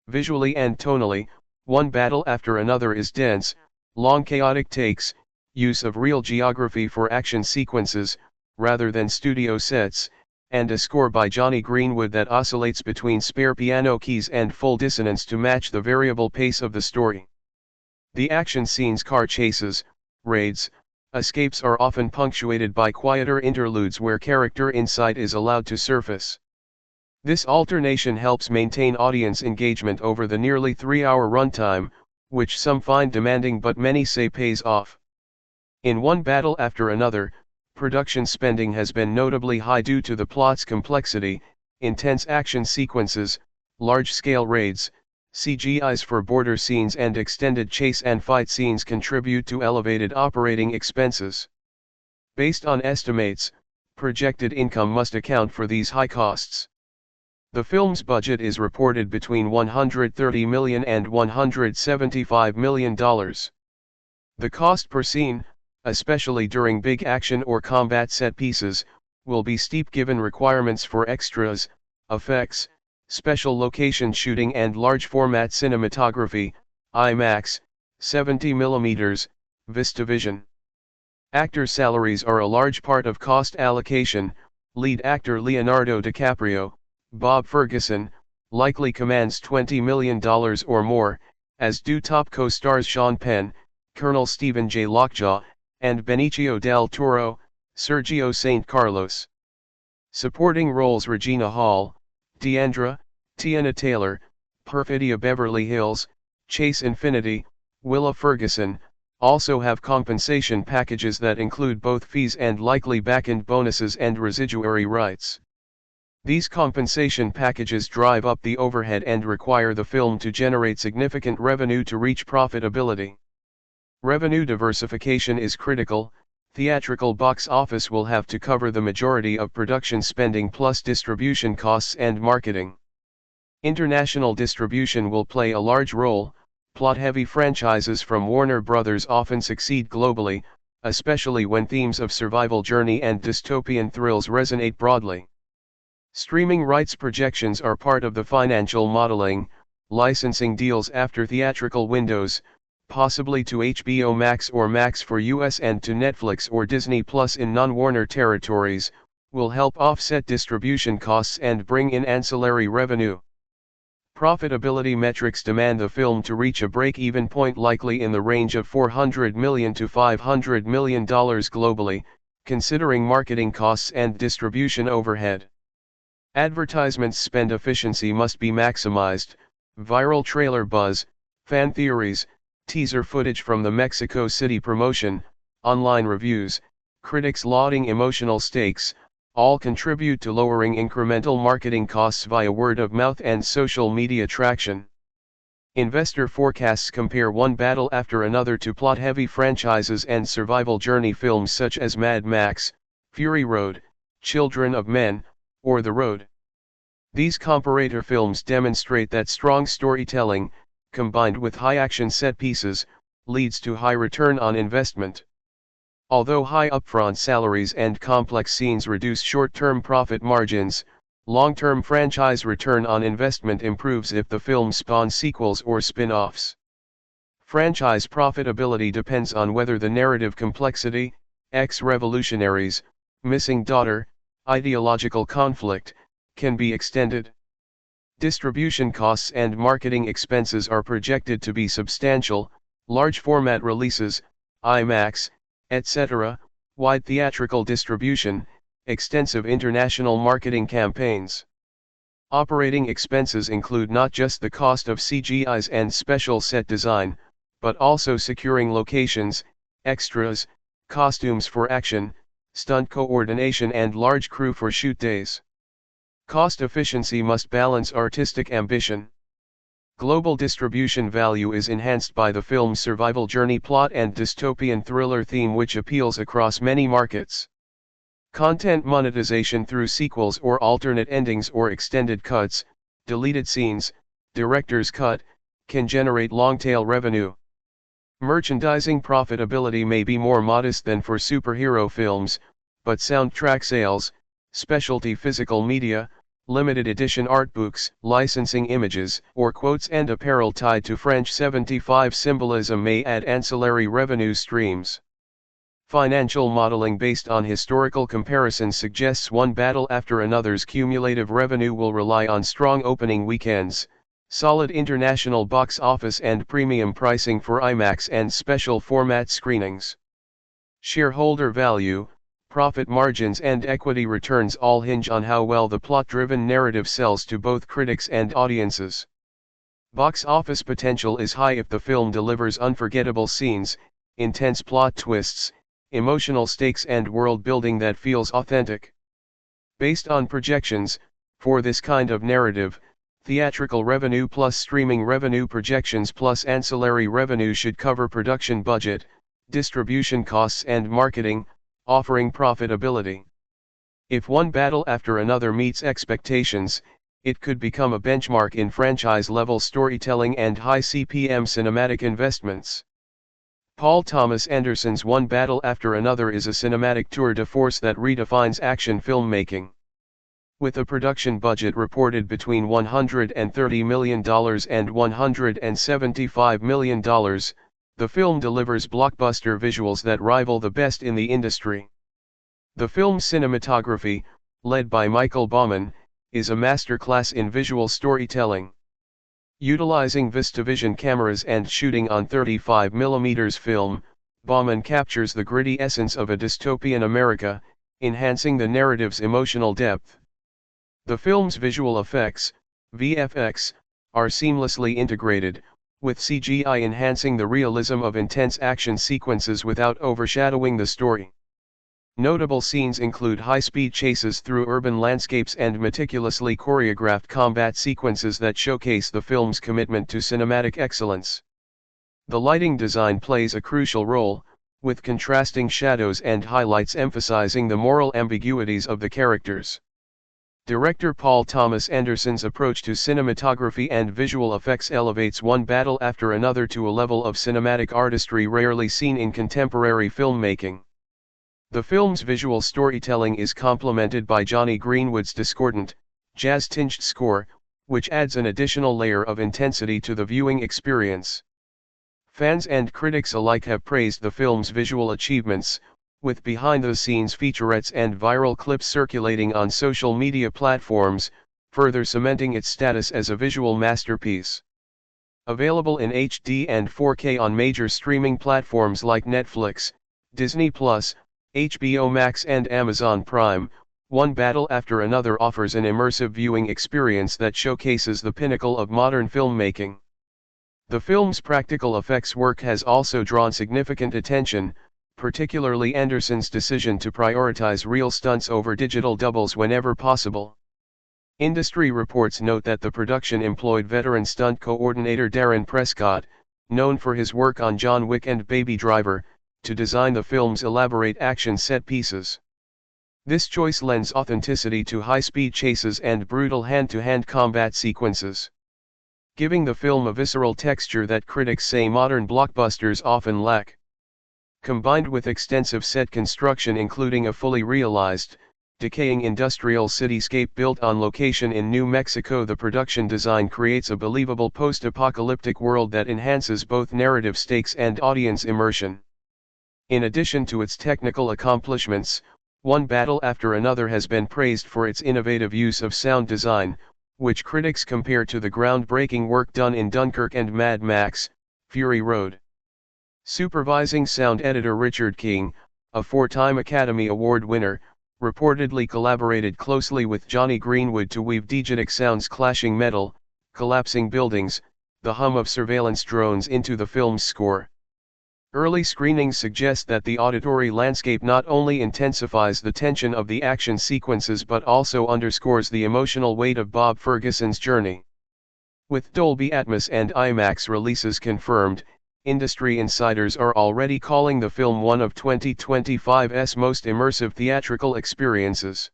Visually and tonally, one battle after another is dense, long chaotic takes, use of real geography for action sequences, rather than studio sets, and a score by Johnny Greenwood that oscillates between spare piano keys and full dissonance to match the variable pace of the story. The action scenes, car chases, raids, escapes are often punctuated by quieter interludes where character insight is allowed to surface. This alternation helps maintain audience engagement over the nearly 3-hour runtime, which some find demanding but many say pays off. In one battle after another, production spending has been notably high due to the plot's complexity, intense action sequences, large-scale raids, CGIs for border scenes, and extended chase and fight scenes contribute to elevated operating expenses. Based on estimates, projected income must account for these high costs. The film's budget is reported between $130 million and $175 million. The cost per scene, especially during big action or combat set pieces, will be steep given requirements for extras, effects, special location shooting, and large-format cinematography, IMAX, 70mm, VistaVision. Actor salaries are a large part of cost allocation. Lead actor Leonardo DiCaprio, Bob Ferguson, likely commands $20 million or more, as do top co-stars Sean Penn, Colonel Stephen J. Lockjaw, and Benicio del Toro, Sergio St. Carlos. Supporting roles: Regina Hall, Deandra, Teyana Taylor, Perfidia Beverly Hills, Chase Infinity, Willa Ferguson, also have compensation packages that include both fees and likely back-end bonuses and residuary rights. These compensation packages drive up the overhead and require the film to generate significant revenue to reach profitability. Revenue diversification is critical. Theatrical box office will have to cover the majority of production spending plus distribution costs and marketing. International distribution will play a large role. Plot-heavy franchises from Warner Brothers often succeed globally, especially when themes of survival journey and dystopian thrills resonate broadly. Streaming rights projections are part of the financial modeling. licensing deals after theatrical windows, possibly to HBO Max or Max for US and to Netflix or Disney Plus in non-Warner territories, will help offset distribution costs and bring in ancillary revenue. Profitability metrics demand the film to reach a break-even point, likely in the range of $400 million to $500 million globally, considering marketing costs and distribution overhead. Advertisement spend efficiency must be maximized. Viral trailer buzz, fan theories, teaser footage from the Mexico City promotion, online reviews, critics lauding emotional stakes, all contribute to lowering incremental marketing costs via word of mouth and social media traction. Investor forecasts compare one battle after another to plot-heavy franchises and survival journey films such as Mad Max, Fury Road, Children of Men, or The Road. These comparator films demonstrate that strong storytelling, combined with high action set pieces, leads to high return on investment. Although high upfront salaries and complex scenes reduce short-term profit margins, long-term franchise return on investment improves if the film spawns sequels or spin-offs. Franchise profitability depends on whether the narrative complexity, ex-revolutionaries, missing daughter, ideological conflict, can be extended. Distribution costs and marketing expenses are projected to be substantial. Large format releases, IMAX, etc., wide theatrical distribution, extensive international marketing campaigns. Operating expenses include not just the cost of CGIs and special set design, but also securing locations, extras, costumes for action, stunt coordination and large crew for shoot days. Cost efficiency must balance artistic ambition. Global distribution value is enhanced by the film's survival journey plot and dystopian thriller theme, which appeals across many markets. Content monetization through sequels or alternate endings or extended cuts, deleted scenes, director's cut, can generate long-tail revenue. Merchandising profitability may be more modest than for superhero films, but soundtrack sales, specialty physical media, limited edition art books, licensing images or quotes and apparel tied to French 75 symbolism may add ancillary revenue streams. Financial modeling based on historical comparisons suggests one battle after another's cumulative revenue will rely on strong opening weekends, solid international box office and premium pricing for IMAX and special format screenings. Shareholder value, profit margins and equity returns all hinge on how well the plot-driven narrative sells to both critics and audiences. Box office potential is high if the film delivers unforgettable scenes, intense plot twists, emotional stakes and world-building that feels authentic. Based on projections, for this kind of narrative, theatrical revenue plus streaming revenue projections plus ancillary revenue should cover production budget, distribution costs and marketing, offering profitability. If one battle after another meets expectations, it could become a benchmark in franchise-level storytelling and high CPM cinematic investments. Paul Thomas Anderson's One Battle After Another is a cinematic tour de force that redefines action filmmaking. With a production budget reported between $130 million and $175 million, the film delivers blockbuster visuals that rival the best in the industry. The film's cinematography, led by Michael Bauman, is a masterclass in visual storytelling. Utilizing VistaVision cameras and shooting on 35mm film, Bauman captures the gritty essence of a dystopian America, enhancing the narrative's emotional depth. The film's visual effects, VFX, are seamlessly integrated, with CGI enhancing the realism of intense action sequences without overshadowing the story. Notable scenes include high-speed chases through urban landscapes and meticulously choreographed combat sequences that showcase the film's commitment to cinematic excellence. The lighting design plays a crucial role, with contrasting shadows and highlights emphasizing the moral ambiguities of the characters. Director Paul Thomas Anderson's approach to cinematography and visual effects elevates One Battle After Another to a level of cinematic artistry rarely seen in contemporary filmmaking. The film's visual storytelling is complemented by Johnny Greenwood's discordant, jazz-tinged score, which adds an additional layer of intensity to the viewing experience. Fans and critics alike have praised the film's visual achievements, with behind-the-scenes featurettes and viral clips circulating on social media platforms, further cementing its status as a visual masterpiece. Available in HD and 4K on major streaming platforms like Netflix, Disney+, HBO Max and Amazon Prime, One Battle After Another offers an immersive viewing experience that showcases the pinnacle of modern filmmaking. The film's practical effects work has also drawn significant attention, particularly Anderson's decision to prioritize real stunts over digital doubles whenever possible. Industry reports note that the production employed veteran stunt coordinator Darren Prescott, known for his work on John Wick and Baby Driver, to design the film's elaborate action set pieces. This choice lends authenticity to high-speed chases and brutal hand-to-hand combat sequences, giving the film a visceral texture that critics say modern blockbusters often lack. Combined with extensive set construction including a fully realized, decaying industrial cityscape built on location in New Mexico, the production design creates a believable post-apocalyptic world that enhances both narrative stakes and audience immersion. In addition to its technical accomplishments, One Battle After Another has been praised for its innovative use of sound design, which critics compare to the groundbreaking work done in Dunkirk and Mad Max: Fury Road. Supervising sound editor Richard King, a four-time Academy Award winner, reportedly collaborated closely with Johnny Greenwood to weave diegetic sounds, clashing metal, collapsing buildings, the hum of surveillance drones into the film's score. Early screenings suggest that the auditory landscape not only intensifies the tension of the action sequences but also underscores the emotional weight of Bob Ferguson's journey. With Dolby Atmos and IMAX releases confirmed, industry insiders are already calling the film one of 2025's most immersive theatrical experiences.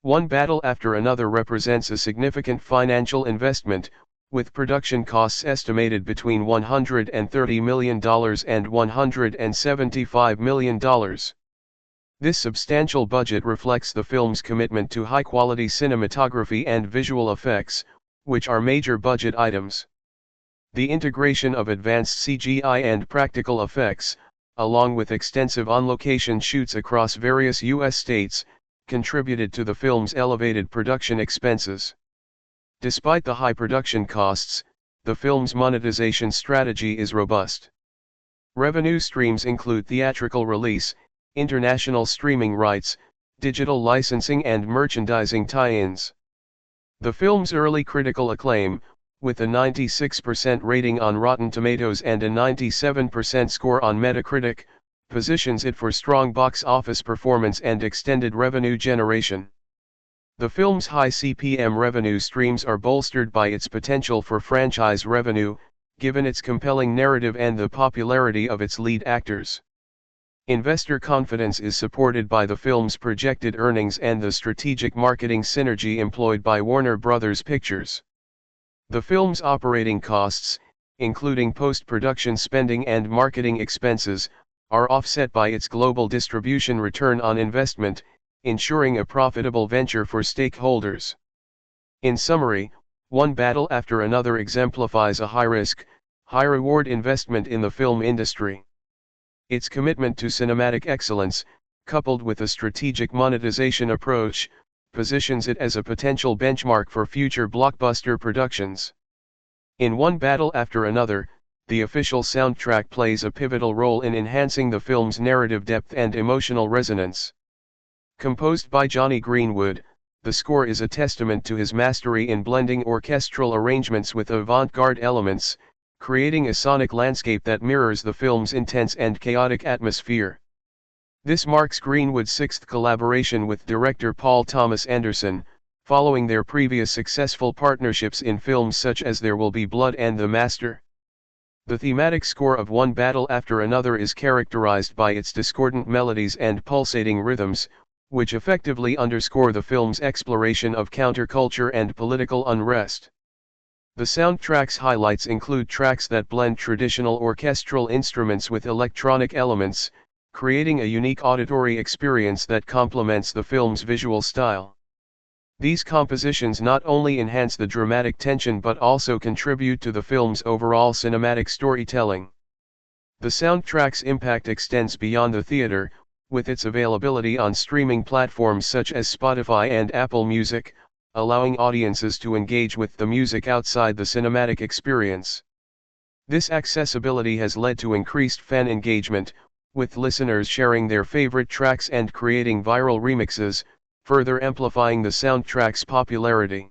One Battle After Another represents a significant financial investment, with production costs estimated between $130 million and $175 million. This substantial budget reflects the film's commitment to high-quality cinematography and visual effects, which are major budget items. The integration of advanced CGI and practical effects, along with extensive on-location shoots across various U.S. states, contributed to the film's elevated production expenses. Despite the high production costs, the film's monetization strategy is robust. Revenue streams include theatrical release, international streaming rights, digital licensing and merchandising tie-ins. The film's early critical acclaim, with a 96% rating on Rotten Tomatoes and a 97% score on Metacritic, positions it for strong box office performance and extended revenue generation. The film's high CPM revenue streams are bolstered by its potential for franchise revenue, given its compelling narrative and the popularity of its lead actors. Investor confidence is supported by the film's projected earnings and the strategic marketing synergy employed by Warner Bros. Pictures. The film's operating costs, including post-production spending and marketing expenses, are offset by its global distribution return on investment, ensuring a profitable venture for stakeholders. In summary, One Battle After Another exemplifies a high-risk, high-reward investment in the film industry. Its commitment to cinematic excellence, coupled with a strategic monetization approach, positions it as a potential benchmark for future blockbuster productions. In One Battle After Another, the official soundtrack plays a pivotal role in enhancing the film's narrative depth and emotional resonance. Composed by Johnny Greenwood, the score is a testament to his mastery in blending orchestral arrangements with avant-garde elements, creating a sonic landscape that mirrors the film's intense and chaotic atmosphere. This marks Greenwood's sixth collaboration with director Paul Thomas Anderson, following their previous successful partnerships in films such as There Will Be Blood and The Master. The thematic score of One Battle After Another is characterized by its discordant melodies and pulsating rhythms, which effectively underscore the film's exploration of counterculture and political unrest. The soundtrack's highlights include tracks that blend traditional orchestral instruments with electronic elements, creating a unique auditory experience that complements the film's visual style. These compositions not only enhance the dramatic tension but also contribute to the film's overall cinematic storytelling. The soundtrack's impact extends beyond the theater, with its availability on streaming platforms such as Spotify and Apple Music, allowing audiences to engage with the music outside the cinematic experience. This accessibility has led to increased fan engagement, with listeners sharing their favorite tracks and creating viral remixes, further amplifying the soundtrack's popularity.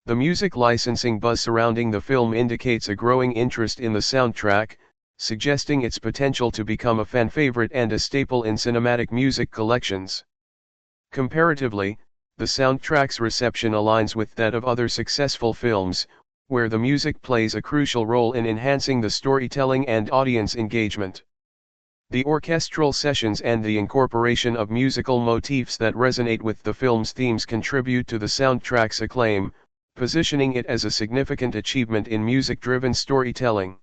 The music licensing buzz surrounding the film indicates a growing interest in the soundtrack, suggesting its potential to become a fan favorite and a staple in cinematic music collections. Comparatively, the soundtrack's reception aligns with that of other successful films, where the music plays a crucial role in enhancing the storytelling and audience engagement. The orchestral sessions and the incorporation of musical motifs that resonate with the film's themes contribute to the soundtrack's acclaim, positioning it as a significant achievement in music-driven storytelling.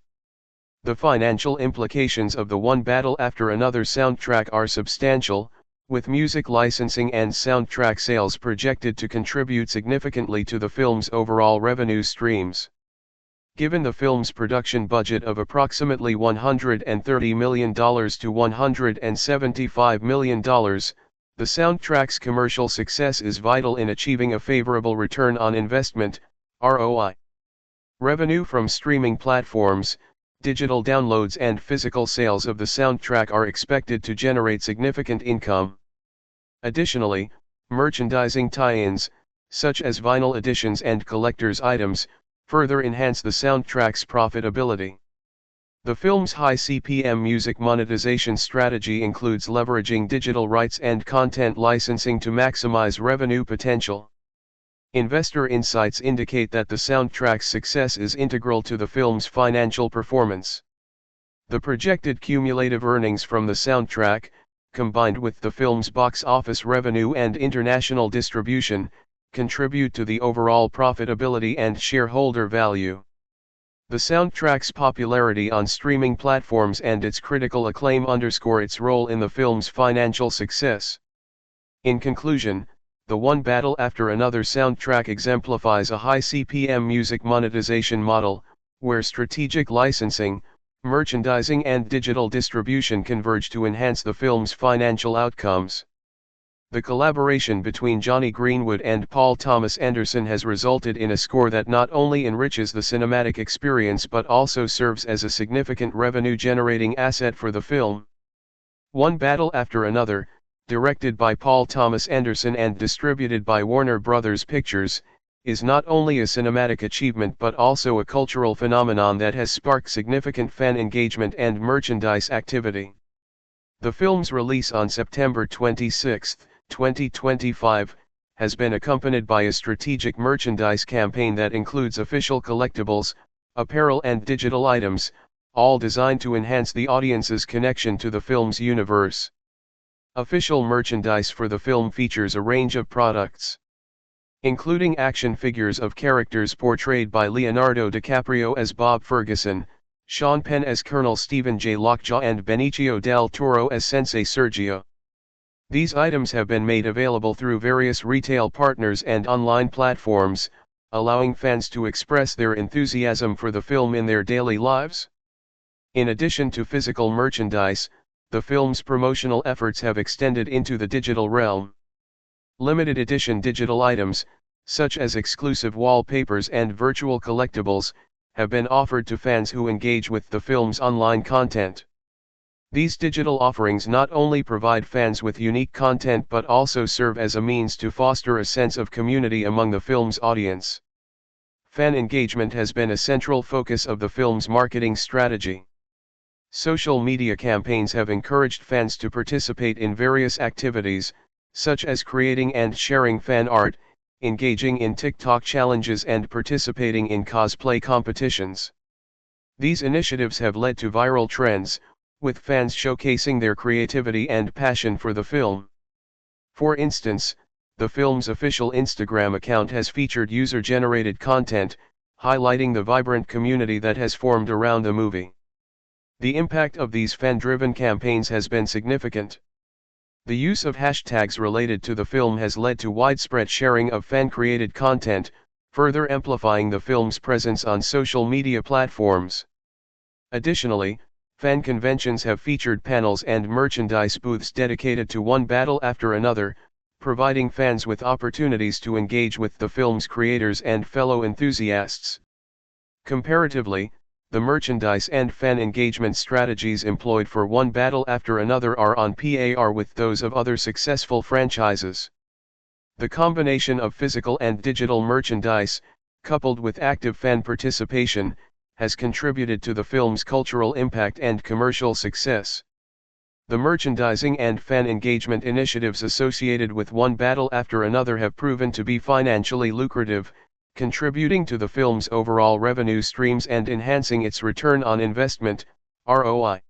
The financial implications of the One Battle After Another soundtrack are substantial, with music licensing and soundtrack sales projected to contribute significantly to the film's overall revenue streams. Given the film's production budget of approximately $130 million to $175 million, the soundtrack's commercial success is vital in achieving a favorable return on investment, ROI. Revenue from streaming platforms, digital downloads and physical sales of the soundtrack are expected to generate significant income. Additionally, merchandising tie-ins, such as vinyl editions and collector's items, further enhance the soundtrack's profitability. The film's high CPM music monetization strategy includes leveraging digital rights and content licensing to maximize revenue potential. Investor insights indicate that the soundtrack's success is integral to the film's financial performance. The projected cumulative earnings from the soundtrack, combined with the film's box office revenue and international distribution, contribute to the overall profitability and shareholder value. The soundtrack's popularity on streaming platforms and its critical acclaim underscore its role in the film's financial success. In conclusion, the One Battle After Another soundtrack exemplifies a high CPM music monetization model, where strategic licensing, merchandising and digital distribution converge to enhance the film's financial outcomes. The collaboration between Johnny Greenwood and Paul Thomas Anderson has resulted in a score that not only enriches the cinematic experience but also serves as a significant revenue-generating asset for the film. One Battle After Another, directed by Paul Thomas Anderson and distributed by Warner Bros. Pictures, is not only a cinematic achievement but also a cultural phenomenon that has sparked significant fan engagement and merchandise activity. The film's release on September 26, 2025, has been accompanied by a strategic merchandise campaign that includes official collectibles, apparel and digital items, all designed to enhance the audience's connection to the film's universe. Official merchandise for the film features a range of products, including action figures of characters portrayed by Leonardo DiCaprio as Bob Ferguson, Sean Penn as Colonel Stephen J. Lockjaw and Benicio del Toro as Sensei Sergio. These items have been made available through various retail partners and online platforms, allowing fans to express their enthusiasm for the film in their daily lives. In addition to physical merchandise, the film's promotional efforts have extended into the digital realm. Limited edition digital items, such as exclusive wallpapers and virtual collectibles, have been offered to fans who engage with the film's online content. These digital offerings not only provide fans with unique content but also serve as a means to foster a sense of community among the film's audience. Fan engagement has been a central focus of the film's marketing strategy. Social media campaigns have encouraged fans to participate in various activities, such as creating and sharing fan art, engaging in TikTok challenges and participating in cosplay competitions. These initiatives have led to viral trends, with fans showcasing their creativity and passion for the film. For instance, the film's official Instagram account has featured user-generated content, highlighting the vibrant community that has formed around the movie. The impact of these fan-driven campaigns has been significant. The use of hashtags related to the film has led to widespread sharing of fan-created content, further amplifying the film's presence on social media platforms. Additionally, fan conventions have featured panels and merchandise booths dedicated to one battle after another, providing fans with opportunities to engage with the film's creators and fellow enthusiasts. Comparatively, the merchandise and fan engagement strategies employed for one battle after another are on par with those of other successful franchises. The combination of physical and digital merchandise, coupled with active fan participation, has contributed to the film's cultural impact and commercial success. The merchandising and fan engagement initiatives associated with one battle after another have proven to be financially lucrative, contributing to the film's overall revenue streams and enhancing its return on investment, ROI.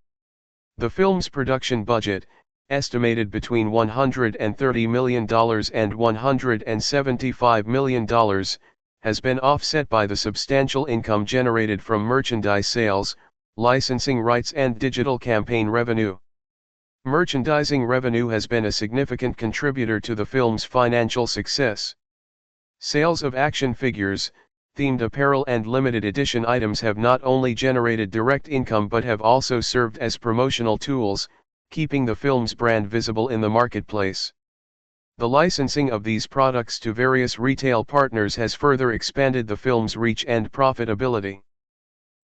The film's production budget, estimated between $130 million and $175 million, has been offset by the substantial income generated from merchandise sales, licensing rights and digital campaign revenue. Merchandising revenue has been a significant contributor to the film's financial success. Sales of action figures, themed apparel and limited edition items have not only generated direct income but have also served as promotional tools, keeping the film's brand visible in the marketplace. The licensing of these products to various retail partners has further expanded the film's reach and profitability.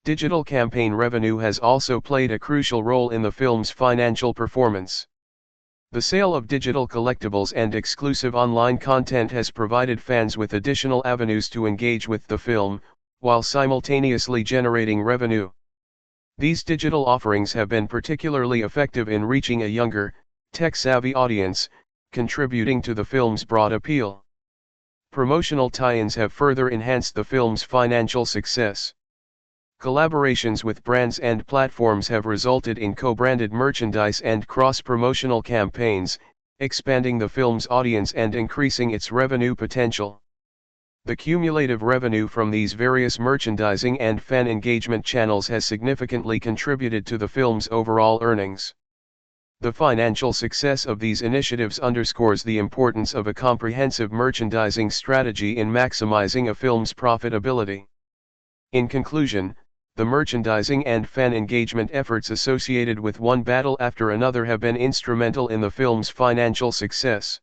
Digital campaign revenue has also played a crucial role in the film's financial performance. The sale of digital collectibles and exclusive online content has provided fans with additional avenues to engage with the film, while simultaneously generating revenue. These digital offerings have been particularly effective in reaching a younger, tech-savvy audience, contributing to the film's broad appeal. Promotional tie-ins have further enhanced the film's financial success. Collaborations with brands and platforms have resulted in co-branded merchandise and cross-promotional campaigns, expanding the film's audience and increasing its revenue potential. The cumulative revenue from these various merchandising and fan engagement channels has significantly contributed to the film's overall earnings. The financial success of these initiatives underscores the importance of a comprehensive merchandising strategy in maximizing a film's profitability. In conclusion, the merchandising and fan engagement efforts associated with one battle after another have been instrumental in the film's financial success.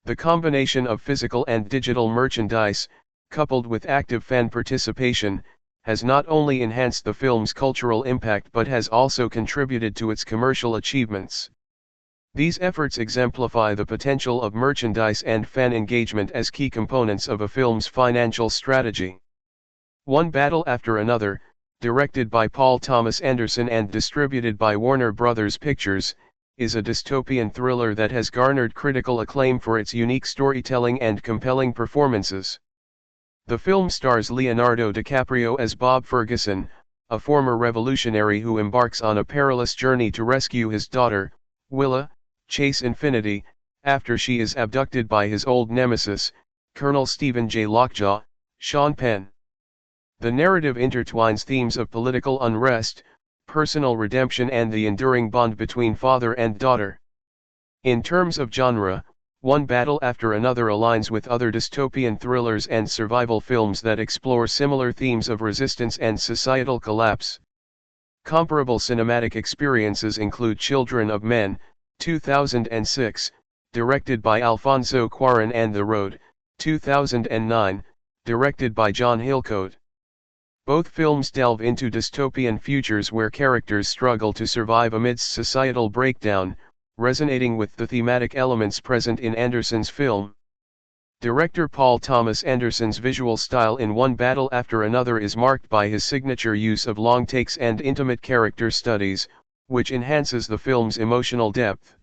The combination of physical and digital merchandise, coupled with active fan participation, has not only enhanced the film's cultural impact but has also contributed to its commercial achievements. These efforts exemplify the potential of merchandise and fan engagement as key components of a film's financial strategy. One Battle After Another, directed by Paul Thomas Anderson and distributed by Warner Bros. Pictures, is a dystopian thriller that has garnered critical acclaim for its unique storytelling and compelling performances. The film stars Leonardo DiCaprio as Bob Ferguson, a former revolutionary who embarks on a perilous journey to rescue his daughter, Willa, Chase Infinity, after she is abducted by his old nemesis, Colonel Stephen J. Lockjaw, Sean Penn. The narrative intertwines themes of political unrest, personal redemption and the enduring bond between father and daughter. In terms of genre, One Battle After Another aligns with other dystopian thrillers and survival films that explore similar themes of resistance and societal collapse. Comparable cinematic experiences include Children of Men, 2006, directed by Alfonso Cuarón, and The Road, 2009, directed by John Hillcoat. Both films delve into dystopian futures where characters struggle to survive amidst societal breakdown, resonating with the thematic elements present in Anderson's film. Director Paul Thomas Anderson's visual style in One Battle After Another is marked by his signature use of long takes and intimate character studies, which enhances the film's emotional depth.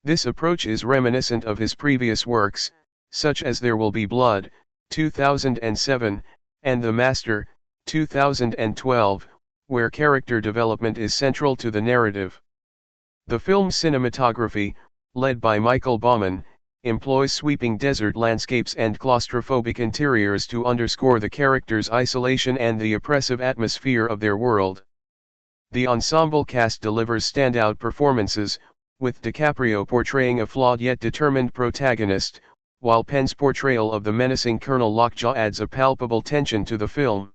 This approach is reminiscent of his previous works, such as There Will Be Blood, 2007, and The Master, 2012, where character development is central to the narrative. The film's cinematography, led by Michael Bauman, employs sweeping desert landscapes and claustrophobic interiors to underscore the characters' isolation and the oppressive atmosphere of their world. The ensemble cast delivers standout performances, with DiCaprio portraying a flawed yet determined protagonist, while Penn's portrayal of the menacing Colonel Lockjaw adds a palpable tension to the film.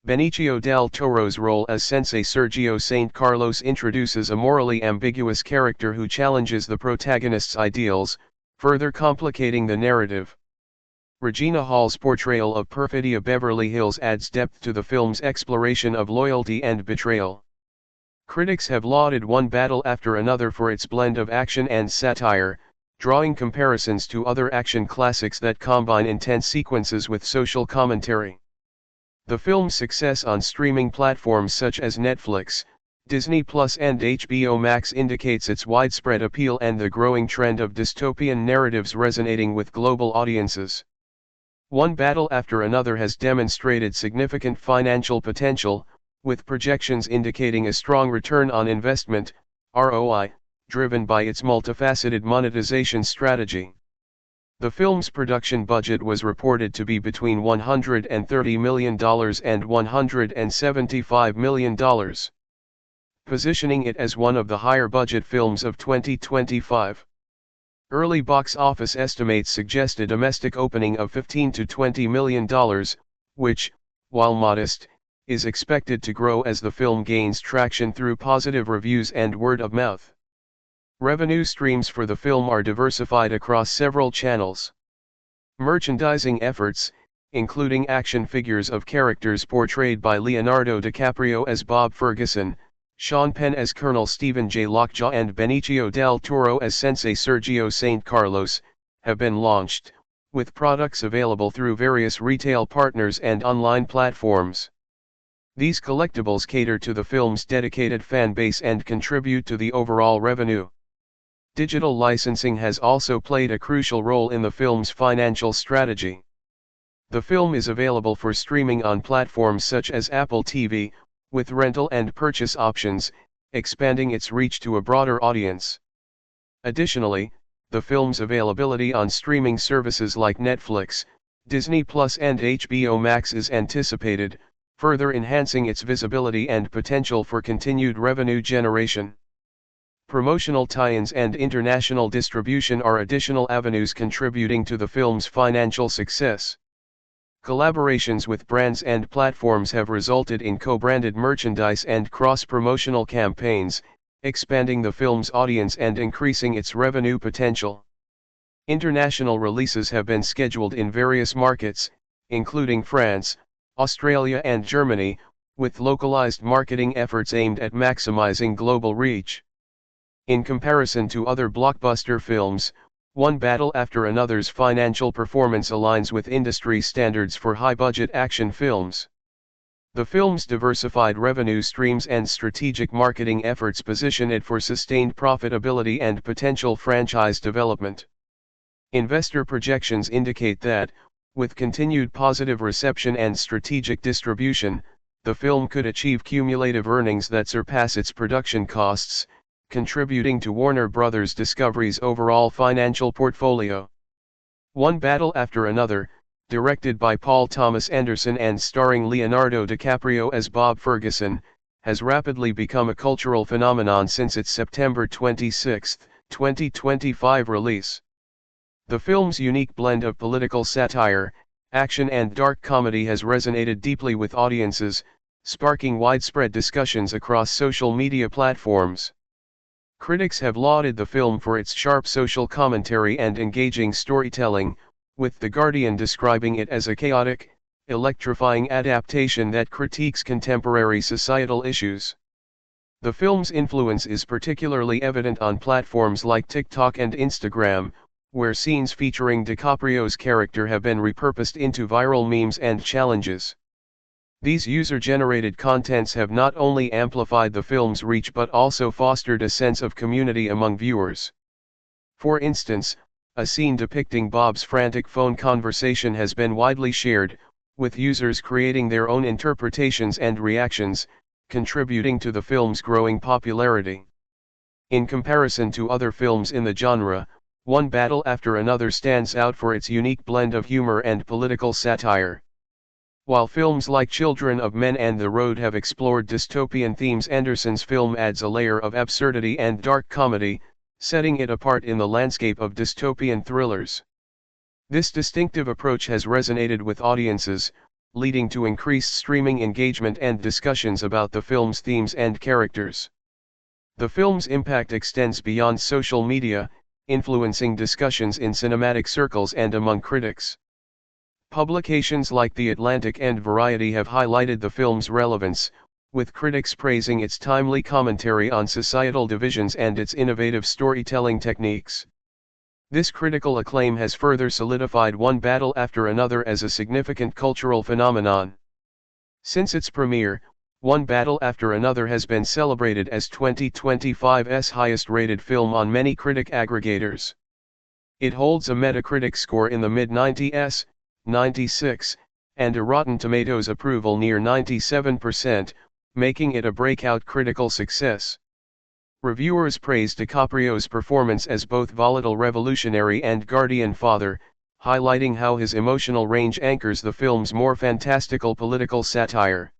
Benicio del Toro's role as Sensei Sergio St. Carlos introduces a morally ambiguous character who challenges the protagonist's ideals, further complicating the narrative. Regina Hall's portrayal of Perfidia Beverly Hills adds depth to the film's exploration of loyalty and betrayal. Critics have lauded One Battle After Another for its blend of action and satire, drawing comparisons to other action classics that combine intense sequences with social commentary. The film's success on streaming platforms such as Netflix, Disney Plus and HBO Max indicates its widespread appeal and the growing trend of dystopian narratives resonating with global audiences. One Battle After Another has demonstrated significant financial potential, with projections indicating a strong return on investment, ROI, driven by its multifaceted monetization strategy. The film's production budget was reported to be between $130 million and $175 million, positioning it as one of the higher-budget films of 2025. Early box office estimates suggest a domestic opening of $15 to $20 million, which, while modest, is expected to grow as the film gains traction through positive reviews and word of mouth. Revenue streams for the film are diversified across several channels. Merchandising efforts, including action figures of characters portrayed by Leonardo DiCaprio as Bob Ferguson, Sean Penn as Colonel Stephen J. Lockjaw and Benicio del Toro as Sensei Sergio St. Carlos, have been launched, with products available through various retail partners and online platforms. These collectibles cater to the film's dedicated fan base and contribute to the overall revenue. Digital licensing has also played a crucial role in the film's financial strategy. The film is available for streaming on platforms such as Apple TV, with rental and purchase options, expanding its reach to a broader audience. Additionally, the film's availability on streaming services like Netflix, Disney Plus and HBO Max is anticipated, further enhancing its visibility and potential for continued revenue generation. Promotional tie-ins and international distribution are additional avenues contributing to the film's financial success. Collaborations with brands and platforms have resulted in co-branded merchandise and cross-promotional campaigns, expanding the film's audience and increasing its revenue potential. International releases have been scheduled in various markets, including France, Australia and Germany, with localized marketing efforts aimed at maximizing global reach. In comparison to other blockbuster films, One Battle After Another's financial performance aligns with industry standards for high-budget action films. The film's diversified revenue streams and strategic marketing efforts position it for sustained profitability and potential franchise development. Investor projections indicate that, with continued positive reception and strategic distribution, the film could achieve cumulative earnings that surpass its production costs, contributing to Warner Bros. Discovery's overall financial portfolio. One Battle After Another, directed by Paul Thomas Anderson and starring Leonardo DiCaprio as Bob Ferguson, has rapidly become a cultural phenomenon since its September 26, 2025 release. The film's unique blend of political satire, action and dark comedy has resonated deeply with audiences, sparking widespread discussions across social media platforms. Critics have lauded the film for its sharp social commentary and engaging storytelling, with The Guardian describing it as a chaotic, electrifying adaptation that critiques contemporary societal issues. The film's influence is particularly evident on platforms like TikTok and Instagram, where scenes featuring DiCaprio's character have been repurposed into viral memes and challenges. These user-generated contents have not only amplified the film's reach but also fostered a sense of community among viewers. For instance, a scene depicting Bob's frantic phone conversation has been widely shared, with users creating their own interpretations and reactions, contributing to the film's growing popularity. In comparison to other films in the genre, One Battle After Another stands out for its unique blend of humor and political satire. While films like Children of Men and The Road have explored dystopian themes, Anderson's film adds a layer of absurdity and dark comedy, setting it apart in the landscape of dystopian thrillers. This distinctive approach has resonated with audiences, leading to increased streaming engagement and discussions about the film's themes and characters. The film's impact extends beyond social media, influencing discussions in cinematic circles and among critics. Publications like The Atlantic and Variety have highlighted the film's relevance, with critics praising its timely commentary on societal divisions and its innovative storytelling techniques. This critical acclaim has further solidified One Battle After Another as a significant cultural phenomenon. Since its premiere, One Battle After Another has been celebrated as 2025's highest-rated film on many critic aggregators. It holds a Metacritic score in the mid-90s, 96, and a Rotten Tomatoes approval near 97%, making it a breakout critical success. Reviewers praise DiCaprio's performance as both volatile revolutionary and guardian father, highlighting how his emotional range anchors the film's more fantastical political satire.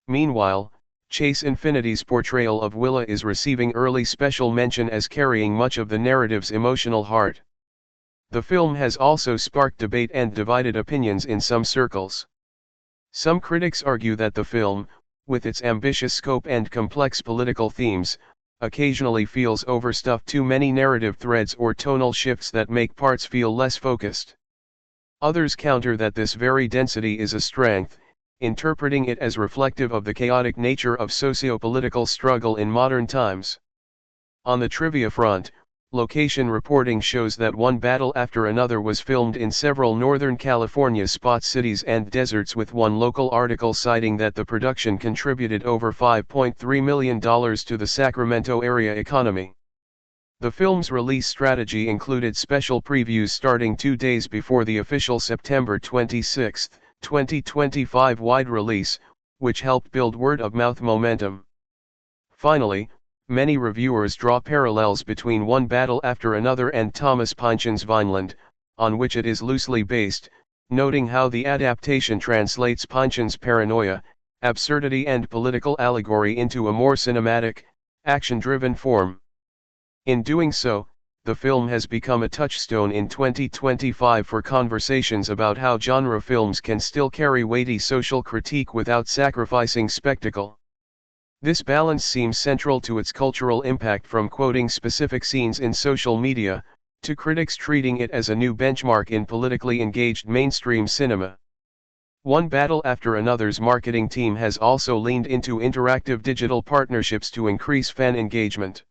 Meanwhile, Chase Infinity's portrayal of Willa is receiving early special mention as carrying much of the narrative's emotional heart. The film has also sparked debate and divided opinions in some circles. Some critics argue that the film, with its ambitious scope and complex political themes, occasionally feels overstuffed, too many narrative threads or tonal shifts that make parts feel less focused. Others counter that this very density is a strength, interpreting it as reflective of the chaotic nature of socio-political struggle in modern times. On the trivia front, location reporting shows that One Battle After Another was filmed in several Northern California spot cities and deserts, with one local article citing that the production contributed over $5.3 million to the Sacramento area economy. The film's release strategy included special previews starting 2 days before the official September 26, 2025 wide release, which helped build word-of-mouth momentum. Finally, many reviewers draw parallels between One Battle After Another and Thomas Pynchon's Vineland, on which it is loosely based, noting how the adaptation translates Pynchon's paranoia, absurdity and political allegory into a more cinematic, action-driven form. In doing so, the film has become a touchstone in 2025 for conversations about how genre films can still carry weighty social critique without sacrificing spectacle. This balance seems central to its cultural impact, from quoting specific scenes in social media, to critics treating it as a new benchmark in politically engaged mainstream cinema. One Battle After Another's marketing team has also leaned into interactive digital partnerships to increase fan engagement.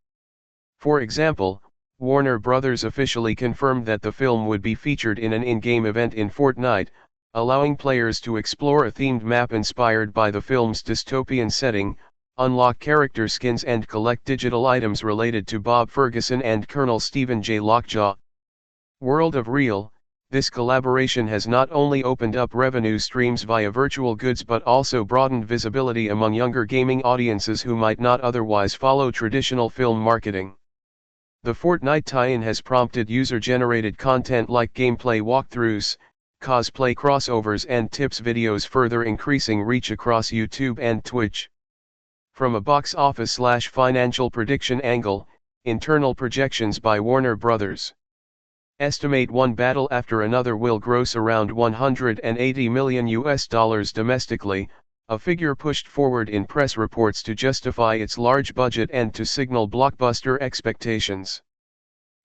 For example, Warner Bros. Officially confirmed that the film would be featured in an in-game event in Fortnite, allowing players to explore a themed map inspired by the film's dystopian setting, unlock character skins and collect digital items related to Bob Ferguson and Colonel Stephen J. Lockjaw. World of Real, this collaboration has not only opened up revenue streams via virtual goods but also broadened visibility among younger gaming audiences who might not otherwise follow traditional film marketing. The Fortnite tie-in has prompted user-generated content like gameplay walkthroughs, cosplay crossovers and tips videos, further increasing reach across YouTube and Twitch. From a box office/financial prediction angle, internal projections by Warner Bros. estimate One Battle After Another will gross around $180 million domestically, a figure pushed forward in press reports to justify its large budget and to signal blockbuster expectations.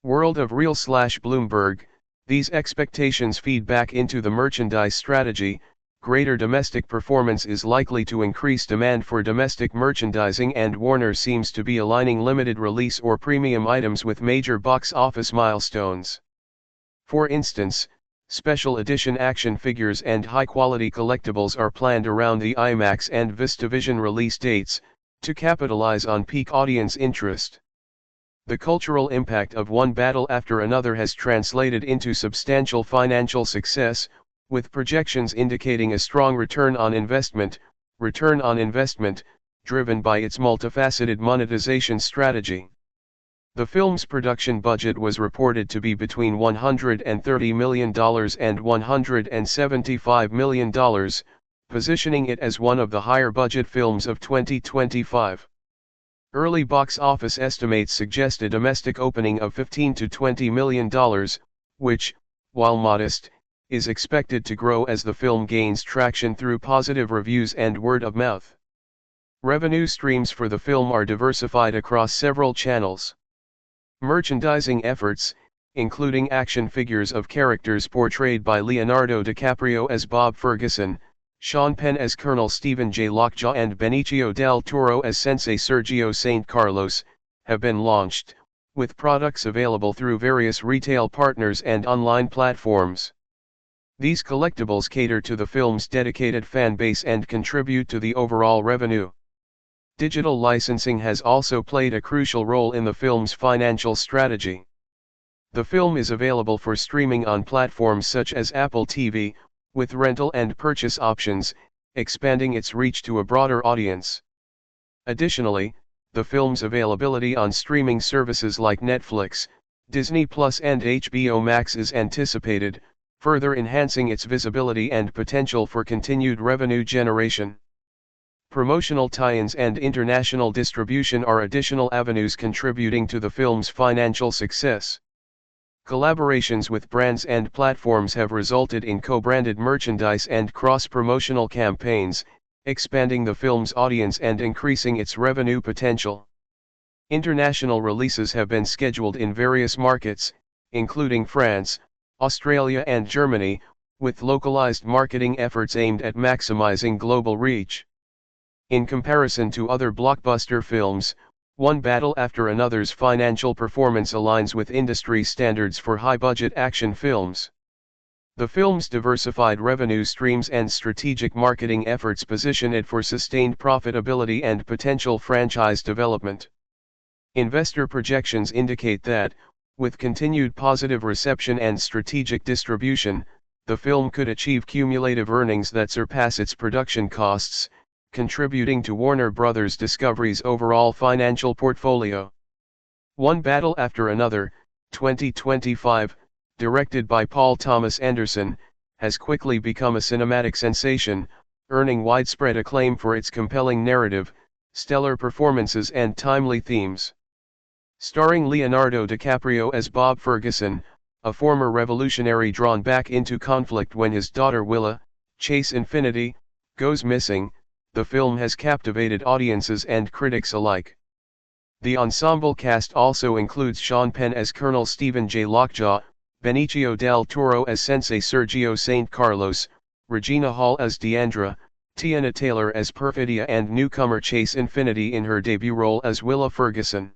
World of Real/Bloomberg, these expectations feed back into the merchandise strategy. Greater domestic performance is likely to increase demand for domestic merchandising, and Warner seems to be aligning limited release or premium items with major box office milestones. For instance, special edition action figures and high-quality collectibles are planned around the IMAX and VistaVision release dates, to capitalize on peak audience interest. The cultural impact of One Battle After Another has translated into substantial financial success, with projections indicating a strong return on investment, driven by its multifaceted monetization strategy. The film's production budget was reported to be between $130 million and $175 million, positioning it as one of the higher budget films of 2025. Early box office estimates suggest a domestic opening of $15 to $20 million, which, while modest, is expected to grow as the film gains traction through positive reviews and word of mouth. Revenue streams for the film are diversified across several channels. Merchandising efforts, including action figures of characters portrayed by Leonardo DiCaprio as Bob Ferguson, Sean Penn as Colonel Stephen J. Lockjaw and Benicio del Toro as Sensei Sergio St. Carlos, have been launched, with products available through various retail partners and online platforms. These collectibles cater to the film's dedicated fan base and contribute to the overall revenue. Digital licensing has also played a crucial role in the film's financial strategy. The film is available for streaming on platforms such as Apple TV, with rental and purchase options, expanding its reach to a broader audience. Additionally, the film's availability on streaming services like Netflix, Disney Plus and HBO Max is anticipated, further enhancing its visibility and potential for continued revenue generation. Promotional tie-ins and international distribution are additional avenues contributing to the film's financial success. Collaborations with brands and platforms have resulted in co-branded merchandise and cross-promotional campaigns, expanding the film's audience and increasing its revenue potential. International releases have been scheduled in various markets, including France, Australia and Germany, with localized marketing efforts aimed at maximizing global reach. In comparison to other blockbuster films, one battle after another's financial performance aligns with industry standards for high-budget action films. The film's diversified revenue streams and strategic marketing efforts position it for sustained profitability and potential franchise development. Investor projections indicate that, with continued positive reception and strategic distribution, the film could achieve cumulative earnings that surpass its production costs, contributing to Warner Bros. Discovery's overall financial portfolio. One Battle After Another, 2025, directed by Paul Thomas Anderson, has quickly become a cinematic sensation, earning widespread acclaim for its compelling narrative, stellar performances and timely themes. Starring Leonardo DiCaprio as Bob Ferguson, a former revolutionary drawn back into conflict when his daughter Willa, Chase Infinity, goes missing, the film has captivated audiences and critics alike. The ensemble cast also includes Sean Penn as Colonel Stephen J. Lockjaw, Benicio del Toro as Sensei Sergio St. Carlos, Regina Hall as Deandra, Teyana Taylor as Perfidia and newcomer Chase Infinity in her debut role as Willa Ferguson.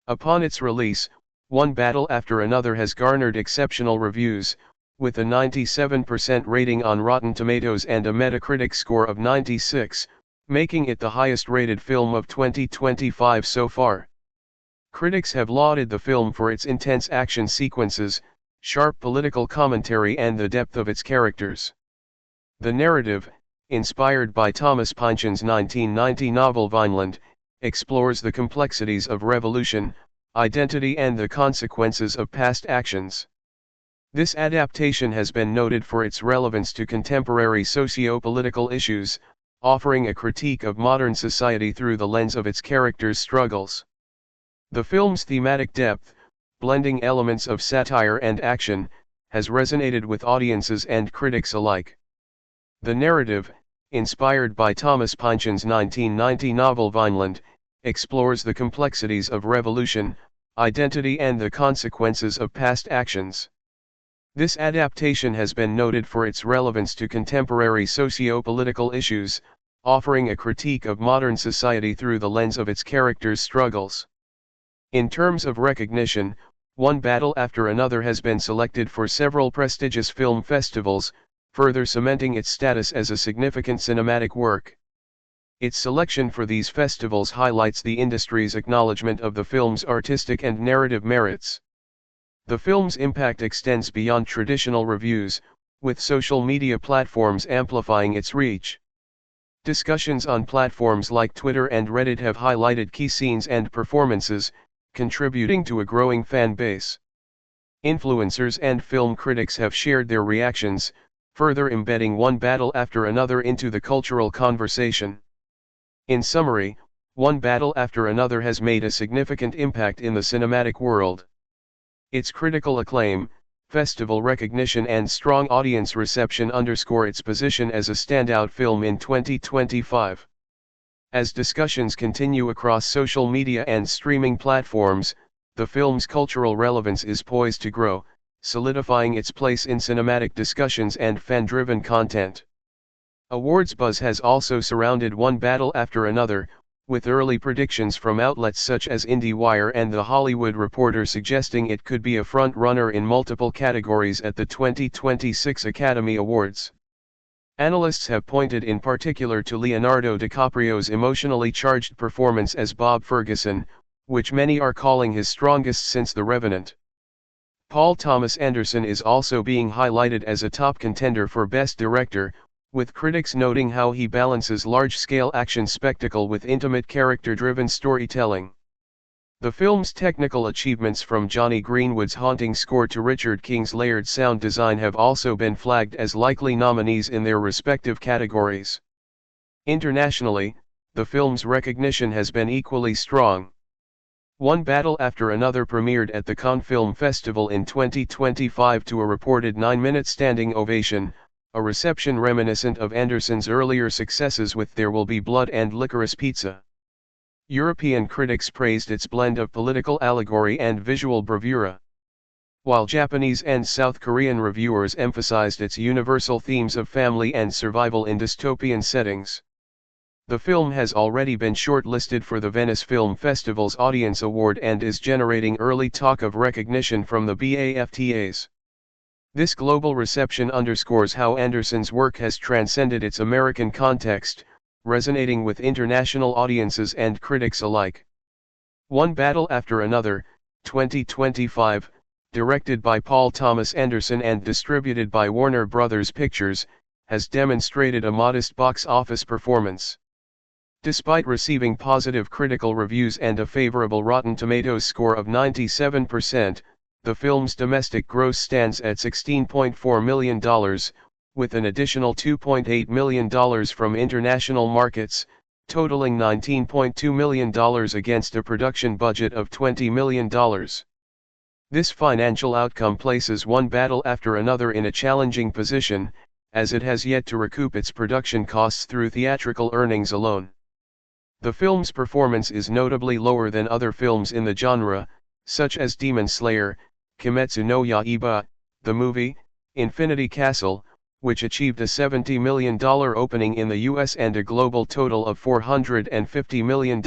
Upon its release, One Battle After Another has garnered exceptional reviews, with a 97% rating on Rotten Tomatoes and a Metacritic score of 96, making it the highest-rated film of 2025 so far. Critics have lauded the film for its intense action sequences, sharp political commentary and the depth of its characters. The narrative, inspired by Thomas Pynchon's 1990 novel Vineland, explores the complexities of revolution, identity and the consequences of past actions. This adaptation has been noted for its relevance to contemporary socio-political issues, offering a critique of modern society through the lens of its characters' struggles. The film's thematic depth, blending elements of satire and action, has resonated with audiences and critics alike. The narrative, inspired by Thomas Pynchon's 1990 novel Vineland, explores the complexities of revolution, identity and the consequences of past actions. This adaptation has been noted for its relevance to contemporary socio-political issues, offering a critique of modern society through the lens of its characters' struggles. In terms of recognition, One Battle After Another has been selected for several prestigious film festivals, further cementing its status as a significant cinematic work. Its selection for these festivals highlights the industry's acknowledgement of the film's artistic and narrative merits. The film's impact extends beyond traditional reviews, with social media platforms amplifying its reach. Discussions on platforms like Twitter and Reddit have highlighted key scenes and performances, contributing to a growing fan base. Influencers and film critics have shared their reactions, further embedding One Battle After Another into the cultural conversation. In summary, one battle after another has made a significant impact in the cinematic world. Its critical acclaim, festival recognition and strong audience reception underscore its position as a standout film in 2025. As discussions continue across social media and streaming platforms, the film's cultural relevance is poised to grow, solidifying its place in cinematic discussions and fan-driven content. Awards buzz has also surrounded one battle after another, with early predictions from outlets such as IndieWire and The Hollywood Reporter suggesting it could be a front-runner in multiple categories at the 2026 Academy Awards. Analysts have pointed in particular to Leonardo DiCaprio's emotionally charged performance as Bob Ferguson, which many are calling his strongest since The Revenant. Paul Thomas Anderson is also being highlighted as a top contender for Best Director, with critics noting how he balances large-scale action spectacle with intimate character-driven storytelling. The film's technical achievements from Johnny Greenwood's haunting score to Richard King's layered sound design have also been flagged as likely nominees in their respective categories. Internationally, the film's recognition has been equally strong. One battle after another premiered at the Cannes Film Festival in 2025 to a reported 9-minute standing ovation, a reception reminiscent of Anderson's earlier successes with There Will Be Blood and Licorice Pizza. European critics praised its blend of political allegory and visual bravura, while Japanese and South Korean reviewers emphasized its universal themes of family and survival in dystopian settings. The film has already been shortlisted for the Venice Film Festival's Audience Award and is generating early talk of recognition from the BAFTAs. This global reception underscores how Anderson's work has transcended its American context, resonating with international audiences and critics alike. One Battle After Another, 2025, directed by Paul Thomas Anderson and distributed by Warner Bros. Pictures, has demonstrated a modest box office performance. Despite receiving positive critical reviews and a favorable Rotten Tomatoes score of 97%, the film's domestic gross stands at $16.4 million, with an additional $2.8 million from international markets, totaling $19.2 million against a production budget of $20 million. This financial outcome places One Battle After Another in a challenging position, as it has yet to recoup its production costs through theatrical earnings alone. The film's performance is notably lower than other films in the genre, such as Demon Slayer, Kimetsu no Yaiba, the movie, Infinity Castle, which achieved a $70 million opening in the US and a global total of $450 million.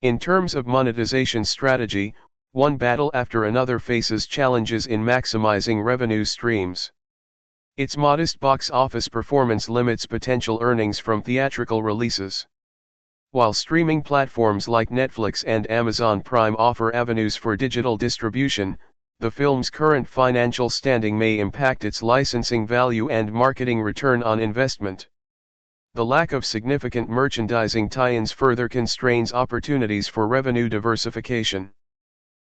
In terms of monetization strategy, One Battle After Another faces challenges in maximizing revenue streams. Its modest box office performance limits potential earnings from theatrical releases. While streaming platforms like Netflix and Amazon Prime offer avenues for digital distribution, the film's current financial standing may impact its licensing value and marketing return on investment. The lack of significant merchandising tie-ins further constrains opportunities for revenue diversification.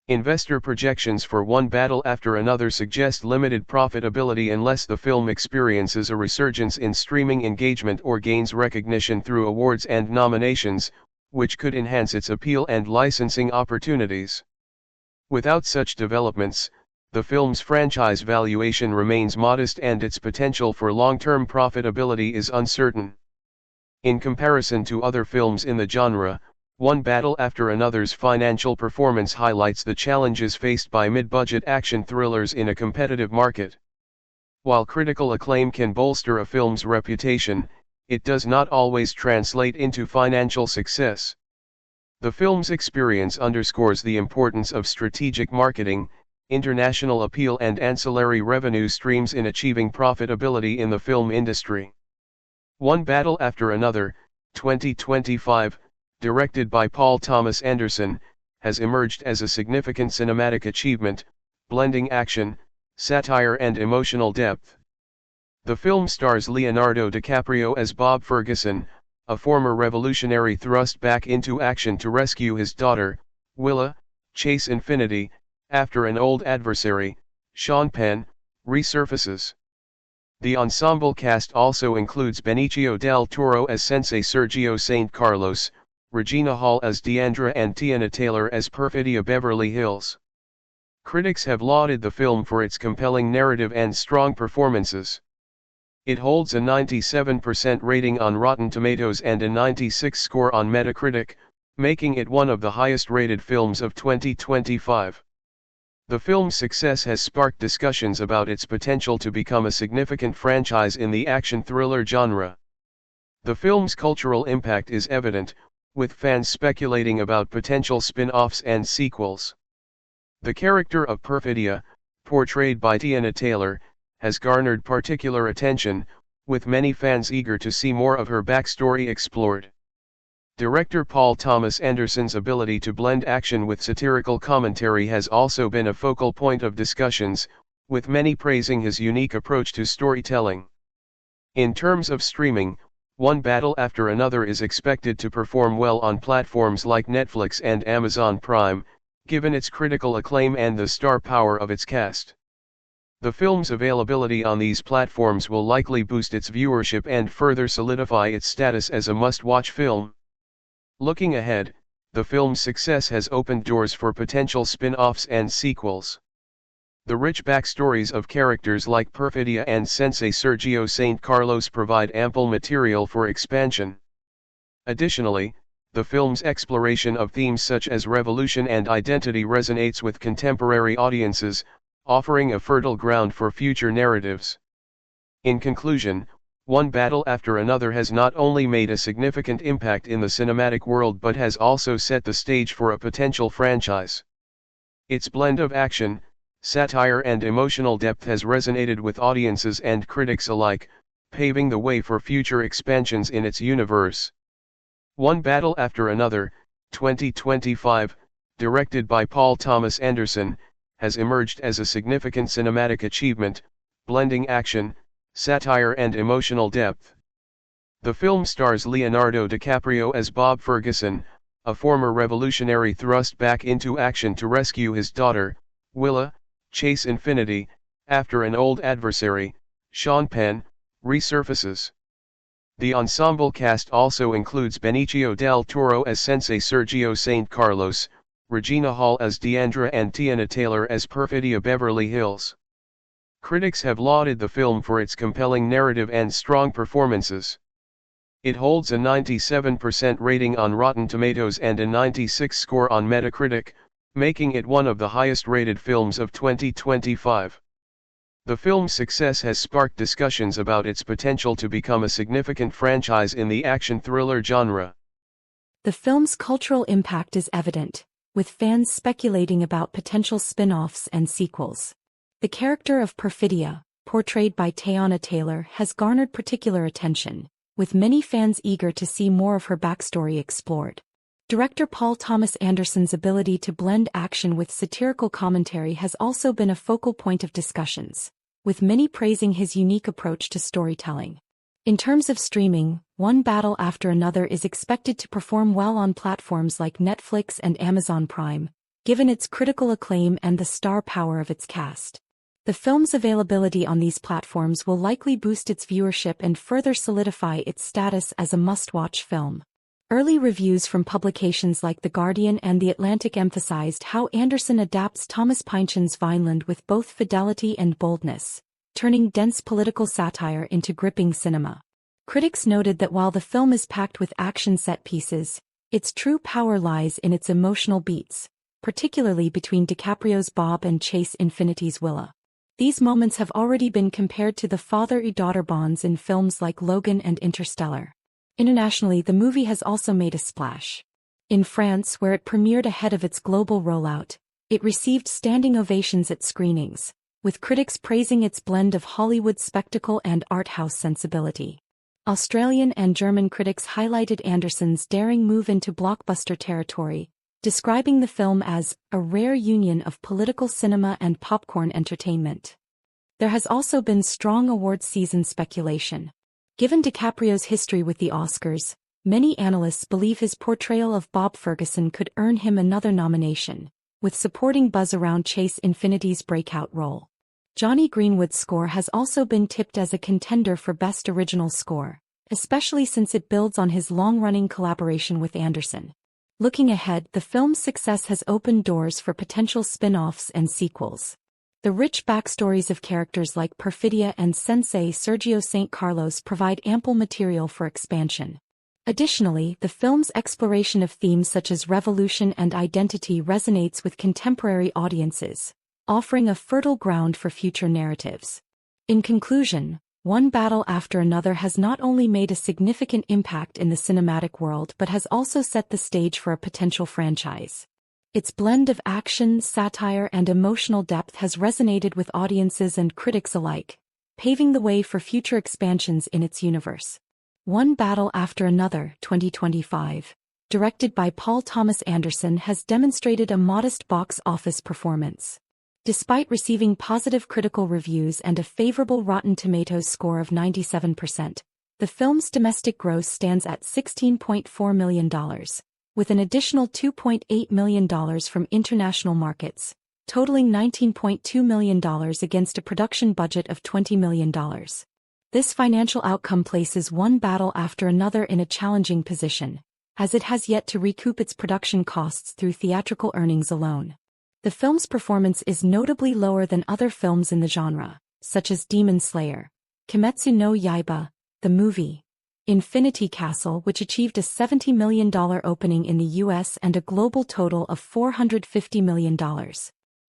Investor projections for One Battle After Another suggest limited profitability unless the film experiences a resurgence in streaming engagement or gains recognition through awards and nominations, which could enhance its appeal and licensing opportunities. Without such developments, the film's franchise valuation remains modest and its potential for long-term profitability is uncertain. In comparison to other films in the genre, One Battle After Another's financial performance highlights the challenges faced by mid-budget action thrillers in a competitive market. While critical acclaim can bolster a film's reputation, it does not always translate into financial success. The film's experience underscores the importance of strategic marketing, international appeal and ancillary revenue streams in achieving profitability in the film industry. One Battle After Another, 2025, directed by Paul Thomas Anderson, has emerged as a significant cinematic achievement, blending action, satire and emotional depth. The film stars Leonardo DiCaprio as Bob Ferguson, a former revolutionary thrust back into action to rescue his daughter, Willa, chase infinity, after an old adversary, Sean Penn, resurfaces. The ensemble cast also includes Benicio del Toro as Sensei Sergio St. Carlos, Regina Hall as Deandra and Teyana Taylor as Perfidia Beverly Hills. Critics have lauded the film for its compelling narrative and strong performances. It holds a 97% rating on Rotten Tomatoes and a 96 score on Metacritic, making it one of the highest-rated films of 2025. The film's success has sparked discussions about its potential to become a significant franchise in the action-thriller genre. The film's cultural impact is evident, with fans speculating about potential spin-offs and sequels. The character of Perfidia, portrayed by Teyana Taylor, has garnered particular attention, with many fans eager to see more of her backstory explored. Director Paul Thomas Anderson's ability to blend action with satirical commentary has also been a focal point of discussions, with many praising his unique approach to storytelling. In terms of streaming, One Battle After Another is expected to perform well on platforms like Netflix and Amazon Prime, given its critical acclaim and the star power of its cast. The film's availability on these platforms will likely boost its viewership and further solidify its status as a must-watch film. Looking ahead, the film's success has opened doors for potential spin-offs and sequels. The rich backstories of characters like Perfidia and Sensei Sergio St. Carlos provide ample material for expansion. Additionally, the film's exploration of themes such as revolution and identity resonates with contemporary audiences, offering a fertile ground for future narratives. In conclusion, One Battle After Another has not only made a significant impact in the cinematic world but has also set the stage for a potential franchise. Its blend of action, satire and emotional depth has resonated with audiences and critics alike, paving the way for future expansions in its universe. One Battle After Another, 2025, directed by Paul Thomas Anderson, has emerged as a significant cinematic achievement, blending action, satire and emotional depth. The film stars Leonardo DiCaprio as Bob Ferguson, a former revolutionary thrust back into action to rescue his daughter, Willa, Chase Infinity, after an old adversary, Sean Penn, resurfaces. The ensemble cast also includes Benicio del Toro as Sensei Sergio St. Carlos, Regina Hall as Deandra and Teyana Taylor as Perfidia Beverly Hills. Critics have lauded the film for its compelling narrative and strong performances. It holds a 97% rating on Rotten Tomatoes and a 96 score on Metacritic, making it one of the highest-rated films of 2025. The film's success has sparked discussions about its potential to become a significant franchise in the action-thriller genre. The film's cultural impact is evident, with fans speculating about potential spin-offs and sequels. The character of Perfidia, portrayed by Teyana Taylor, has garnered particular attention, with many fans eager to see more of her backstory explored. Director Paul Thomas Anderson's ability to blend action with satirical commentary has also been a focal point of discussions, with many praising his unique approach to storytelling. In terms of streaming, One Battle After Another is expected to perform well on platforms like Netflix and Amazon Prime, given its critical acclaim and the star power of its cast. The film's availability on these platforms will likely boost its viewership and further solidify its status as a must-watch film. Early reviews from publications like The Guardian and The Atlantic emphasized how Anderson adapts Thomas Pynchon's Vineland with both fidelity and boldness, turning dense political satire into gripping cinema. Critics noted that while the film is packed with action set pieces, its true power lies in its emotional beats, particularly between DiCaprio's Bob and Chase Infinity's Willa. These moments have already been compared to the father-daughter bonds in films like Logan and Interstellar. Internationally, the movie has also made a splash. In France, where it premiered ahead of its global rollout, it received standing ovations at screenings, with critics praising its blend of Hollywood spectacle and art house sensibility. Australian and German critics highlighted Anderson's daring move into blockbuster territory, describing the film as a rare union of political cinema and popcorn entertainment. There has also been strong awards season speculation. Given DiCaprio's history with the Oscars, many analysts believe his portrayal of Bob Ferguson could earn him another nomination, with supporting buzz around Chase Infinity's breakout role. Johnny Greenwood's score has also been tipped as a contender for Best Original Score, especially since it builds on his long-running collaboration with Anderson. Looking ahead, the film's success has opened doors for potential spin-offs and sequels. The rich backstories of characters like Perfidia and Sensei Sergio St. Carlos provide ample material for expansion. Additionally, the film's exploration of themes such as revolution and identity resonates with contemporary audiences, offering a fertile ground for future narratives. In conclusion, One Battle After Another has not only made a significant impact in the cinematic world but has also set the stage for a potential franchise. Its blend of action, satire, and emotional depth has resonated with audiences and critics alike, paving the way for future expansions in its universe. One Battle After Another, 2025, directed by Paul Thomas Anderson, has demonstrated a modest box office performance. Despite receiving positive critical reviews and a favorable Rotten Tomatoes score of 97%, the film's domestic gross stands at $16.4 million, with an additional $2.8 million from international markets, totaling $19.2 million against a production budget of $20 million. This financial outcome places One Battle After Another in a challenging position, as it has yet to recoup its production costs through theatrical earnings alone. The film's performance is notably lower than other films in the genre, such as Demon Slayer, Kimetsu no Yaiba, the movie, Infinity Castle, which achieved a $70 million opening in the US and a global total of $450 million.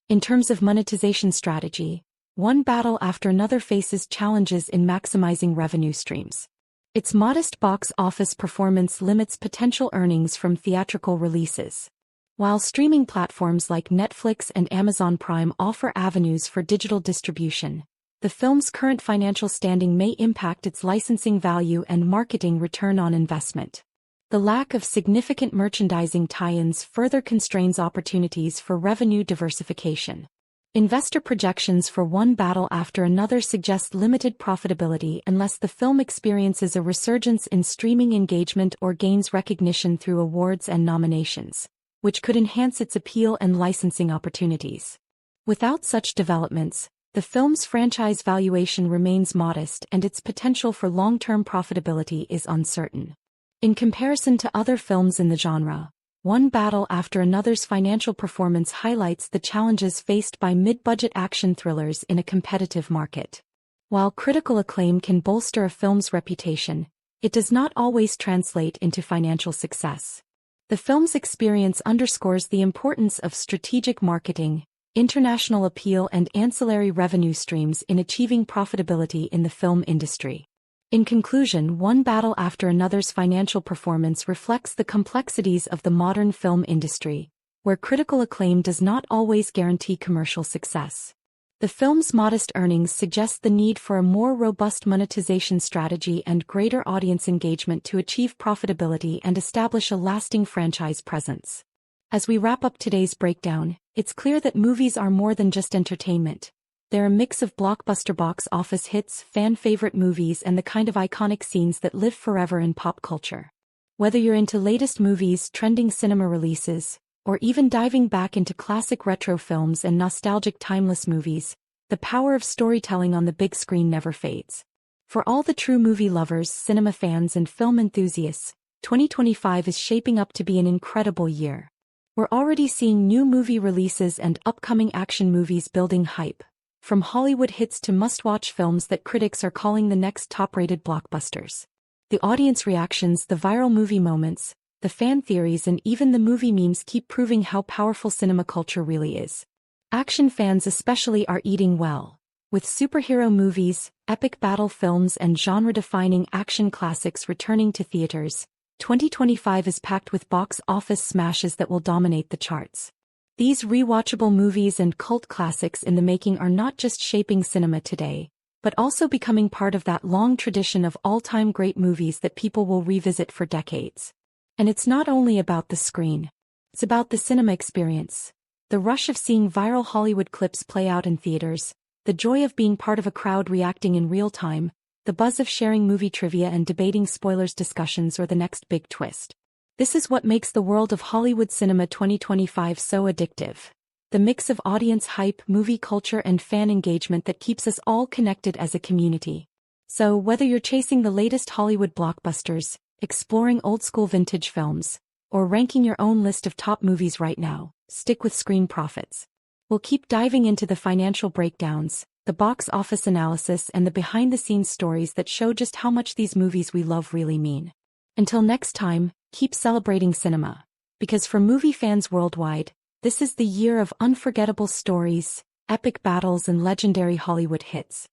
In terms of monetization strategy, One Battle After Another faces challenges in maximizing revenue streams. Its modest box office performance limits potential earnings from theatrical releases. While streaming platforms like Netflix and Amazon Prime offer avenues for digital distribution, the film's current financial standing may impact its licensing value and marketing return on investment. The lack of significant merchandising tie-ins further constrains opportunities for revenue diversification. Investor projections for One Battle After Another suggest limited profitability unless the film experiences a resurgence in streaming engagement or gains recognition through awards and nominations, which could enhance its appeal and licensing opportunities. Without such developments, the film's franchise valuation remains modest and its potential for long-term profitability is uncertain. In comparison to other films in the genre, One Battle After Another's financial performance highlights the challenges faced by mid-budget action thrillers in a competitive market. While critical acclaim can bolster a film's reputation, it does not always translate into financial success. The film's experience underscores the importance of strategic marketing, international appeal, and ancillary revenue streams in achieving profitability in the film industry. In conclusion, One Battle After Another's financial performance reflects the complexities of the modern film industry, where critical acclaim does not always guarantee commercial success. The film's modest earnings suggest the need for a more robust monetization strategy and greater audience engagement to achieve profitability and establish a lasting franchise presence. As we wrap up today's breakdown, it's clear that movies are more than just entertainment. They're a mix of blockbuster box office hits, fan-favorite movies, and the kind of iconic scenes that live forever in pop culture. Whether you're into latest movies, trending cinema releases, or even diving back into classic retro films and nostalgic timeless movies, the power of storytelling on the big screen never fades. For all the true movie lovers, cinema fans, and film enthusiasts, 2025 is shaping up to be an incredible year. We're already seeing new movie releases and upcoming action movies building hype, from Hollywood hits to must-watch films that critics are calling the next top-rated blockbusters. The audience reactions, the viral movie moments, the fan theories, and even the movie memes keep proving how powerful cinema culture really is. Action fans especially are eating well. With superhero movies, epic battle films, and genre-defining action classics returning to theaters, 2025 is packed with box office smashes that will dominate the charts. These rewatchable movies and cult classics in the making are not just shaping cinema today, but also becoming part of that long tradition of all-time great movies that people will revisit for decades. And it's not only about the screen. It's about the cinema experience. The rush of seeing viral Hollywood clips play out in theaters, the joy of being part of a crowd reacting in real time, the buzz of sharing movie trivia and debating spoilers discussions or the next big twist. This is what makes the world of Hollywood cinema 2025 so addictive. The mix of audience hype, movie culture, and fan engagement that keeps us all connected as a community. So whether you're chasing the latest Hollywood blockbusters, exploring old-school vintage films, or ranking your own list of top movies right now, stick with Screen Profits. We'll keep diving into the financial breakdowns, the box office analysis, and the behind-the-scenes stories that show just how much these movies we love really mean. Until next time, keep celebrating cinema. Because for movie fans worldwide, this is the year of unforgettable stories, epic battles, and legendary Hollywood hits.